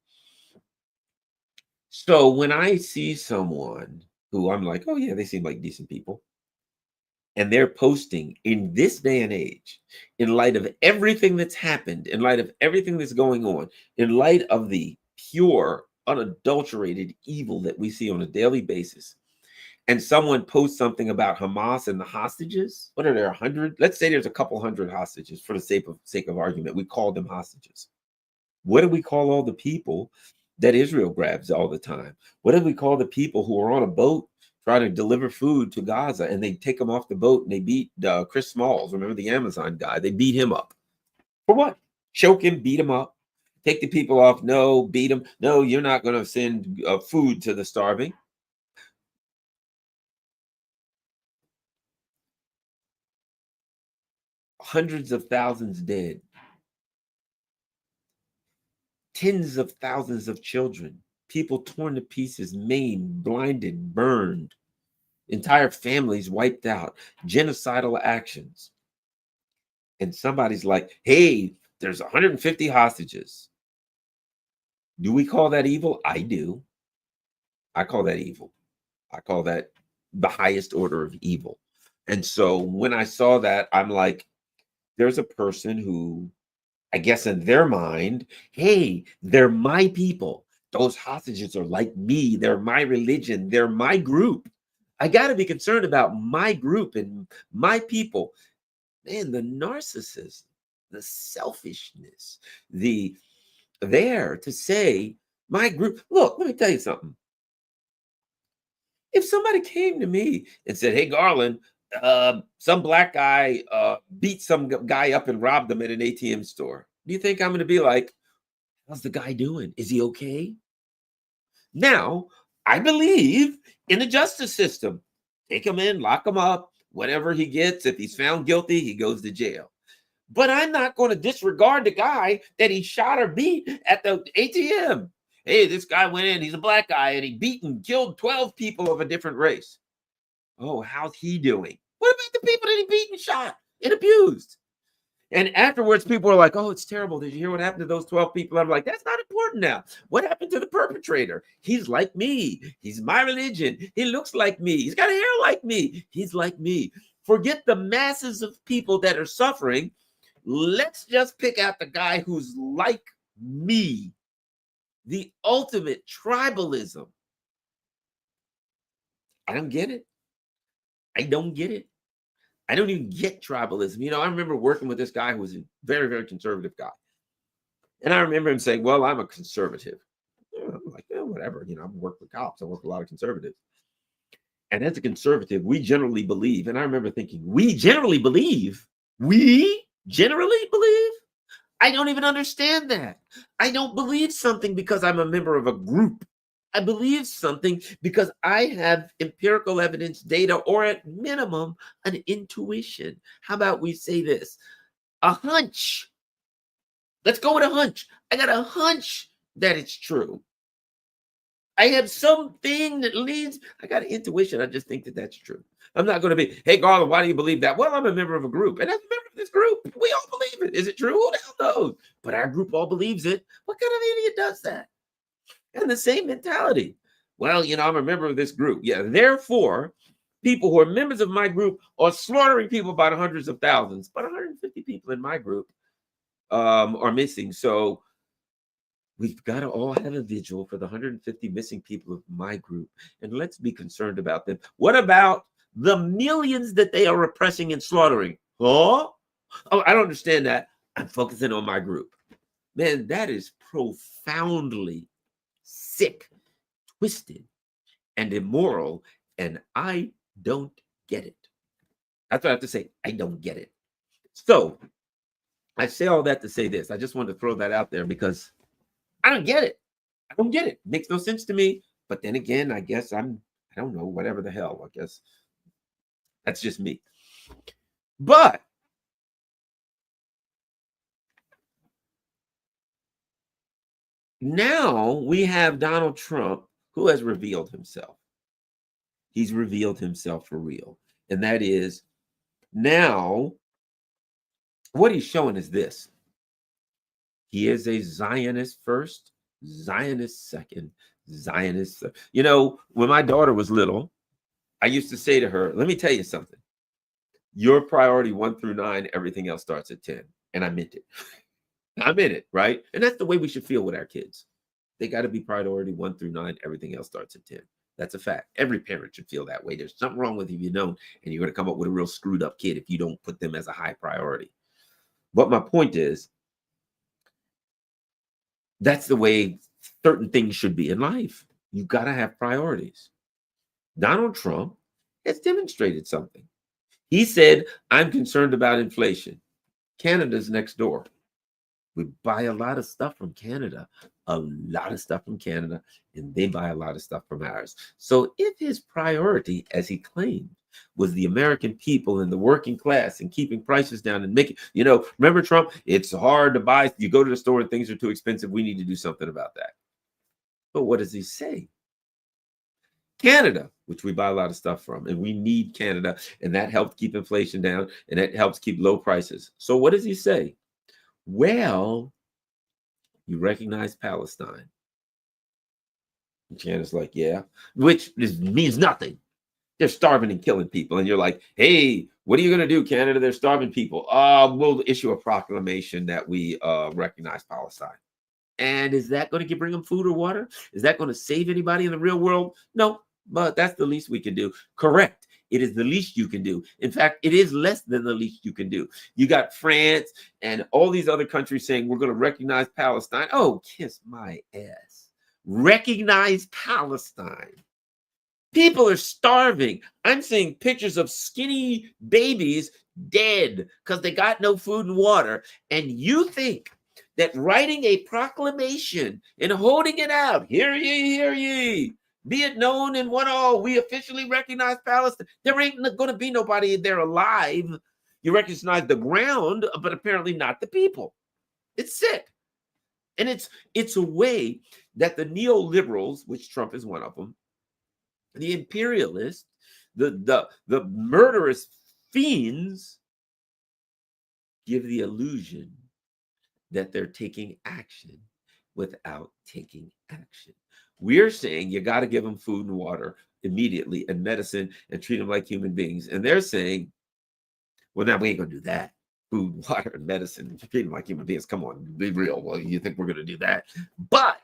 [SPEAKER 1] So when I see someone who I'm like, oh yeah, they seem like decent people, and they're posting in this day and age, in light of everything that's happened, in light of everything that's going on, in light of the pure, unadulterated evil that we see on a daily basis, and someone posts something about Hamas and the hostages, what are there, 100? Let's say there's a couple hundred hostages for the sake of argument. We call them hostages. What do we call all the people that Israel grabs all the time? What do we call the people who are on a boat trying to deliver food to Gaza, and they take them off the boat and they beat Chris Smalls, remember the Amazon guy? They beat him up. For what? Choke him, beat him up, take the people off. No, beat him. No, you're not going to send food to the starving. Hundreds of thousands dead. Tens of thousands of children. People torn to pieces, maimed, blinded, burned. Entire families wiped out. Genocidal actions. And somebody's like, hey, there's 150 hostages. Do we call that evil? I do. I call that evil. I call that the highest order of evil. And so when I saw that, I'm like, there's a person who, I guess in their mind, hey, they're my people. Those hostages are like me. They're my religion. They're my group. I got to be concerned about my group and my people. Man, the narcissism, the selfishness, there to say my group. Look, let me tell you something. If somebody came to me and said, hey, Garland, some black guy beat some guy up and robbed them at an ATM store, do you think I'm going to be like, how's the guy doing? Is he okay? Now, I believe in the justice system. Take him in, lock him up, whatever he gets. If he's found guilty, he goes to jail. But I'm not going to disregard the guy that he shot or beat at the ATM. Hey, this guy went in, he's a black guy, and he beat and killed 12 people of a different race. Oh, how's he doing? What about the people that he beat and shot and abused? And afterwards, people are like, oh, it's terrible. Did you hear what happened to those 12 people? I'm like, that's not important now. What happened to the perpetrator? He's like me. He's my religion. He looks like me. He's got hair like me. He's like me. Forget the masses of people that are suffering. Let's just pick out the guy who's like me. The ultimate tribalism. I don't get it. I don't get it. I don't even get tribalism. You know, I remember working with this guy who was a very, very conservative guy. And I remember him saying, well, I'm a conservative. I'm like, yeah, whatever. You know, I've worked with cops. I work with a lot of conservatives. And as a conservative, we generally believe, and I remember thinking, we generally believe? We generally believe? I don't even understand that. I don't believe something because I'm a member of a group. I believe something because I have empirical evidence, data, or at minimum, an intuition. How about we say this? A hunch. Let's go with a hunch. I got a hunch that it's true. I have something that leads. I got an intuition. I just think that that's true. I'm not going to be, hey, Garland, why do you believe that? Well, I'm a member of a group. And as a member of this group, we all believe it. Is it true? Who the hell knows? But our group all believes it. What kind of idiot does that? And the same mentality. Well, you know, I'm a member of this group. Yeah, therefore, people who are members of my group are slaughtering people by the hundreds of thousands. But 150 people in my group are missing. So we've got to all have a vigil for the 150 missing people of my group. And let's be concerned about them. What about the millions that they are repressing and slaughtering? Huh? Oh, I don't understand that. I'm focusing on my group. Man, that is profoundly sick, twisted, and immoral, and I don't get it. That's what I have to say. I don't get it. So I say all that to say this. I just wanted to throw that out there because I don't get it. I don't get it. Makes no sense to me. But then again, I guess I don't know, whatever the hell. I guess that's just me. But now we have Donald Trump, who has revealed himself. He's revealed himself for real. And that is now what he's showing is this. He is a Zionist first, Zionist second, Zionist. You know, when my daughter was little, I used to say to her, let me tell you something. Your priority 1 through 9, everything else starts at 10. And I meant it. I meant it, right? And that's the way we should feel with our kids. They got to be priority 1 through 9. Everything else starts at 10. That's a fact. Every parent should feel that way. There's something wrong with you if you don't, and you're going to come up with a real screwed up kid if you don't put them as a high priority. But my point is, that's the way certain things should be in life. You got to have priorities. Donald Trump has demonstrated something. He said, I'm concerned about inflation. Canada's next door. We buy a lot of stuff from Canada, and they buy a lot of stuff from ours. So if his priority, as he claimed, was the American people and the working class and keeping prices down and making, you know, remember Trump, it's hard to buy, you go to the store and things are too expensive. We need to do something about that. But what does he say? Canada, which we buy a lot of stuff from, and we need Canada, and that helps keep inflation down, and that helps keep low prices. So what does he say? Well, you recognize Palestine. And Canada's like, yeah, which means nothing. They're starving and killing people. And you're like, hey, what are you going to do, Canada? They're starving people. We'll issue a proclamation that we recognize Palestine. And is that going to bring them food or water? Is that going to save anybody in the real world? No, but that's the least we can do. Correct. It is the least you can do. In fact, it is less than the least you can do. You got France and all these other countries saying we're going to recognize Palestine. Oh, kiss my ass. Recognize Palestine. People are starving. I'm seeing pictures of skinny babies dead because they got no food and water. And you think that writing a proclamation and holding it out, hear ye, be it known in one all, we officially recognize Palestine. There ain't going to be nobody there alive. You recognize the ground, but apparently not the people. It's sick. And it's a way that the neoliberals, which Trump is one of them, the imperialists, the murderous fiends, give the illusion that they're taking action without taking action. We're saying you got to give them food and water immediately and medicine and treat them like human beings. And they're saying, well, now we ain't going to do that. Food, water, and medicine, treat them like human beings. Come on, be real. Well, you think we're going to do that? But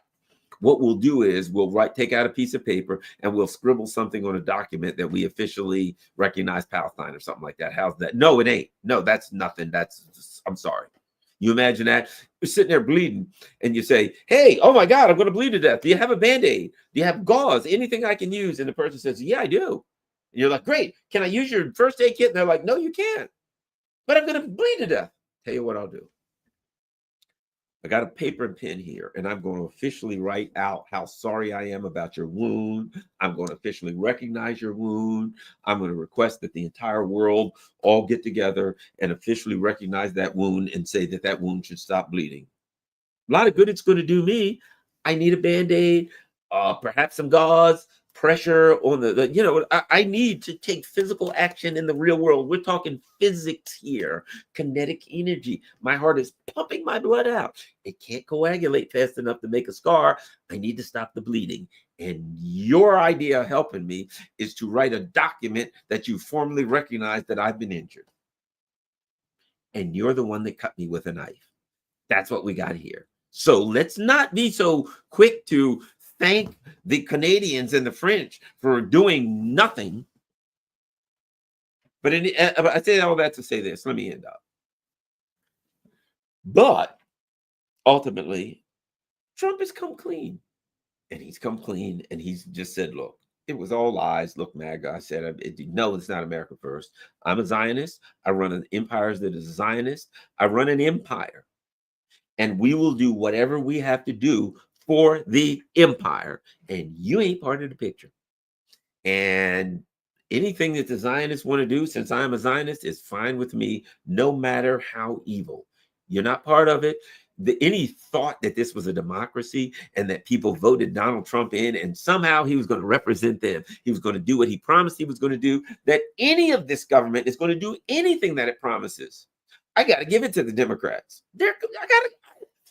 [SPEAKER 1] what we'll do is we'll take out a piece of paper and we'll scribble something on a document that we officially recognize Palestine or something like that. How's that? No, it ain't. No, that's nothing. I'm sorry. You imagine that? You're sitting there bleeding and you say, hey, oh my God, I'm going to bleed to death. Do you have a Band-Aid? Do you have gauze? Anything I can use? And the person says, yeah, I do. And you're like, great. Can I use your first aid kit? And they're like, no, you can't. But I'm going to bleed to death. Tell you what I'll do. I got a paper and pen here, and I'm going to officially write out how sorry I am about your wound. I'm going to officially recognize your wound. I'm going to request that the entire world all get together and officially recognize that wound and say that that wound should stop bleeding. A lot of good it's going to do me. I need a Band-Aid, perhaps some gauze, pressure on I need to take physical action in the real world. We're talking physics here, kinetic energy. My heart is pumping my blood out. It can't coagulate fast enough to make a scar. I need to stop the bleeding. And your idea of helping me is to write a document that you formally recognize that I've been injured. And you're the one that cut me with a knife. That's what we got here. So let's not be so quick to thank the Canadians and the French for doing nothing. But I say all that to say this. Let me end up. But ultimately, Trump has come clean. And he's come clean and he's just said, look, it was all lies. Look, MAGA, I said, no, it's not America first. I'm a Zionist. I run an empire that is a Zionist. I run an empire. And we will do whatever we have to do for the empire. And you ain't part of the picture. And anything that the Zionists want to do, since I'm a Zionist, is fine with me, no matter how evil. You're not part of it. Any thought that this was a democracy and that people voted Donald Trump in and somehow he was going to represent them, he was going to do what he promised he was going to do, that any of this government is going to do anything that it promises. I got to give it to the Democrats.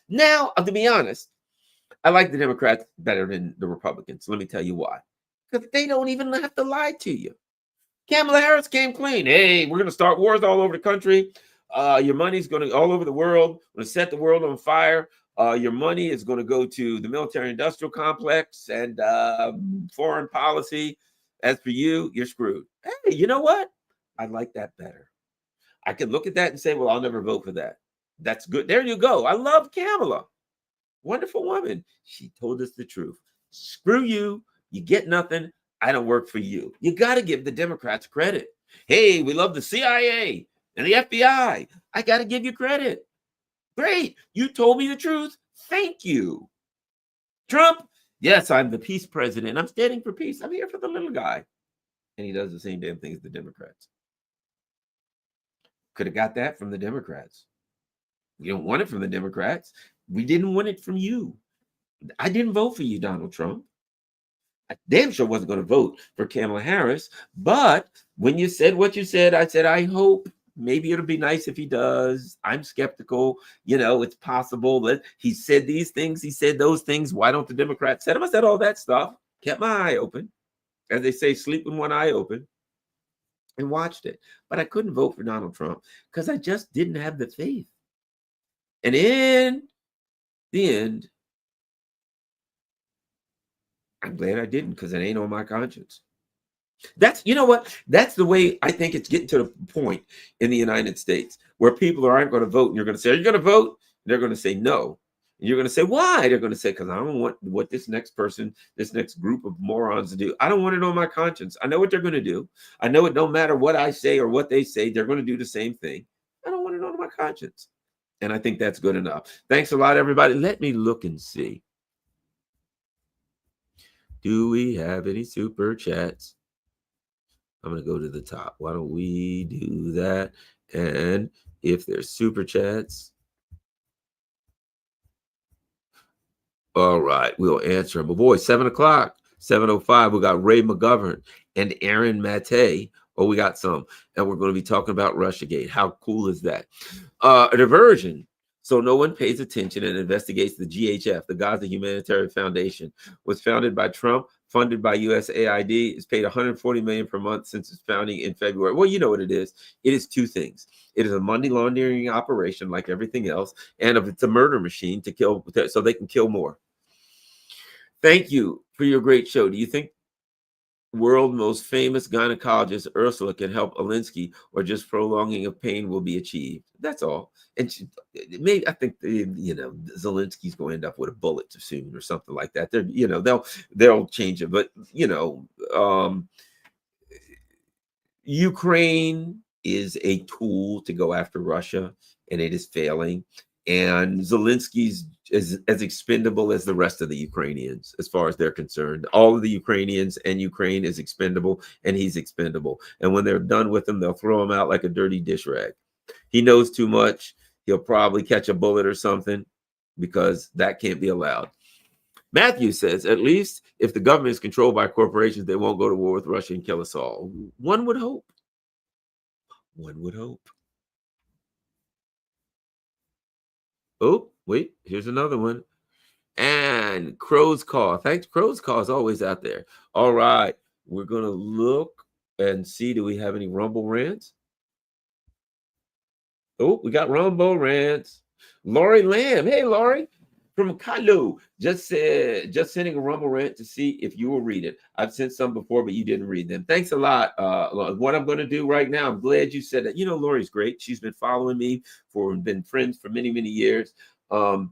[SPEAKER 1] Now, to be honest, I like the Democrats better than the Republicans. Let me tell you why. Because they don't even have to lie to you. Kamala Harris came clean. Hey, we're going to start wars all over the country. Your money's going to all over the world. We're going to set the world on fire. Your money is going to go to the military-industrial complex and foreign policy. As for you, you're screwed. Hey, you know what? I like that better. I could look at that and say, well, I'll never vote for that. That's good. There you go. I love Kamala. Wonderful woman. She told us the truth. Screw you. You get nothing. I don't work for you. You got to give the Democrats credit. Hey, we love the CIA and the FBI. I got to give you credit. Great. You told me the truth. Thank you. Trump, yes, I'm the peace president. I'm standing for peace. I'm here for the little guy. And he does the same damn thing as the Democrats. Could have got that from the Democrats. You don't want it from the Democrats. We didn't want it from you. I didn't vote for you, Donald Trump. I damn sure wasn't going to vote for Kamala Harris. But when you said what you said, I said, I hope maybe it'll be nice if he does. I'm skeptical. You know, it's possible that he said these things. He said those things. Why don't the Democrats say them? I said all that stuff. Kept my eye open. As they say, sleep with one eye open. And watched it. But I couldn't vote for Donald Trump because I just didn't have the faith. And in the end, I'm glad I didn't because it ain't on my conscience. That's, you know what? That's the way I think it's getting to the point in the United States where people aren't going to vote. And you're going to say, are you going to vote? And they're going to say no. And you're going to say, why? They're going to say, because I don't want what this next person, this next group of morons to do. I don't want it on my conscience. I know what they're going to do. I know it don't matter what I say or what they say. They're going to do the same thing. I don't want it on my conscience. And I think that's good enough. Thanks a lot, everybody. Let me look and see. Do we have any super chats? I'm going to go to the top. Why don't we do that? And if there's super chats, All right, we'll answer him. But boy, 7 o'clock, 7:05. We got Ray McGovern and Aaron Mate. Oh, we got some, and we're going to be talking about Russiagate. How cool is that? A diversion. So no one pays attention and investigates the GHF, the Gaza Humanitarian Foundation, was founded by Trump, funded by USAID. It's paid 140 million per month since its founding in February. Well, you know what it is. It is two things. It is a money laundering operation like everything else, and if it's a murder machine to kill, so they can kill more. Thank you for your great show. Do you think world most famous gynecologist Ursula can help Alinsky, or just prolonging of pain will be achieved? That's all. And maybe I think Zelensky's going to end up with a bullet too soon or something like that. They'll change it, but Ukraine is a tool to go after Russia, and it is failing. And Zelensky's is as expendable as the rest of the Ukrainians, as far as they're concerned. All of the Ukrainians and Ukraine is expendable, and he's expendable. And when they're done with him, they'll throw him out like a dirty dish rag. He knows too much. He'll probably catch a bullet or something, because that can't be allowed. Matthew says, at least if the government is controlled by corporations, they won't go to war with Russia and kill us all. One would hope. One would hope. Oh, wait, here's another one. And Crow's Call. Thanks. Crow's Call is always out there. All right. We're going to look and see, do we have any Rumble rants? Oh, we got Rumble rants. Lori Lamb. Hey, Lori. From Kalu, just sending a Rumble rant to see if you will read it. I've sent some before, but you didn't read them. Thanks a lot. What I'm going to do right now, I'm glad you said that. Lori's great. She's been following me been friends for many, many years. So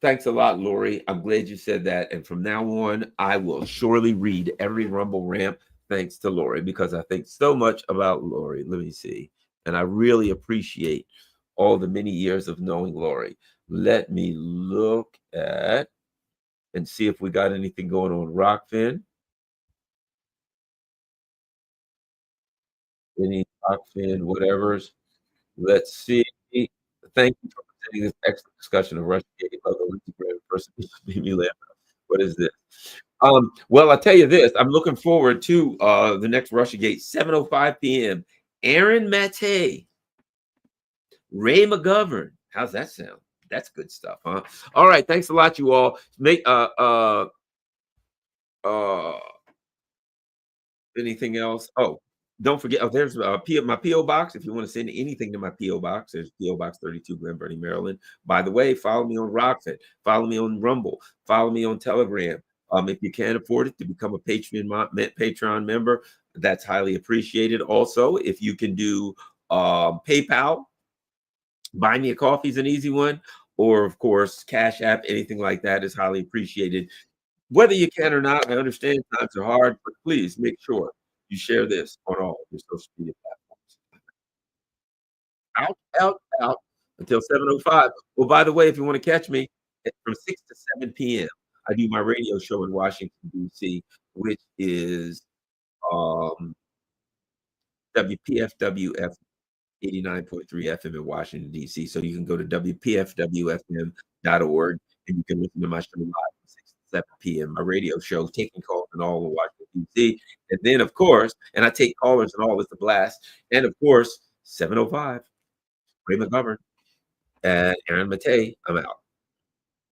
[SPEAKER 1] thanks a lot, Lori. I'm glad you said that. And from now on, I will surely read every Rumble rant thanks to Lori, because I think so much about Lori. Let me see. And I really appreciate all the many years of knowing Lori. Let me look at and see if we got anything going on Rockfin. Any Rockfin, whatever's. Let's see. Thank you for presenting this excellent discussion of Russiagate. Person made me laugh. What is this? Well, I'll tell you this. I'm looking forward to the next Russiagate, 7:05 p.m. Aaron Mate, Ray McGovern. How's that sound? That's good stuff, huh? All right. Thanks a lot, you all. Anything else? Oh, don't forget. Oh, there's my PO box. If you want to send anything to my PO box, there's PO Box 32, Glen Burnie, Maryland. By the way, follow me on Rockfin. Follow me on Rumble. Follow me on Telegram. If you can't afford it, to become a Patreon member, that's highly appreciated. Also, if you can do PayPal, buy me a coffee is an easy one, or of course, Cash App, anything like that is highly appreciated. Whether you can or not, I understand times are hard, but please make sure you share this on all your social media platforms. Out until 7:05. Well, by the way, if you want to catch me, it's from 6 to 7 p.m. I do my radio show in Washington, D.C., which is WPFWF 89.3 FM in Washington, D.C. So you can go to WPFWFM.org and you can listen to my show live from 6 to 7 p.m. My radio show, taking calls in all of Washington, D.C. And then, of course, and I take callers and all, it's a blast. And of course, 7:05, Ray McGovern and Aaron Mate. I'm out.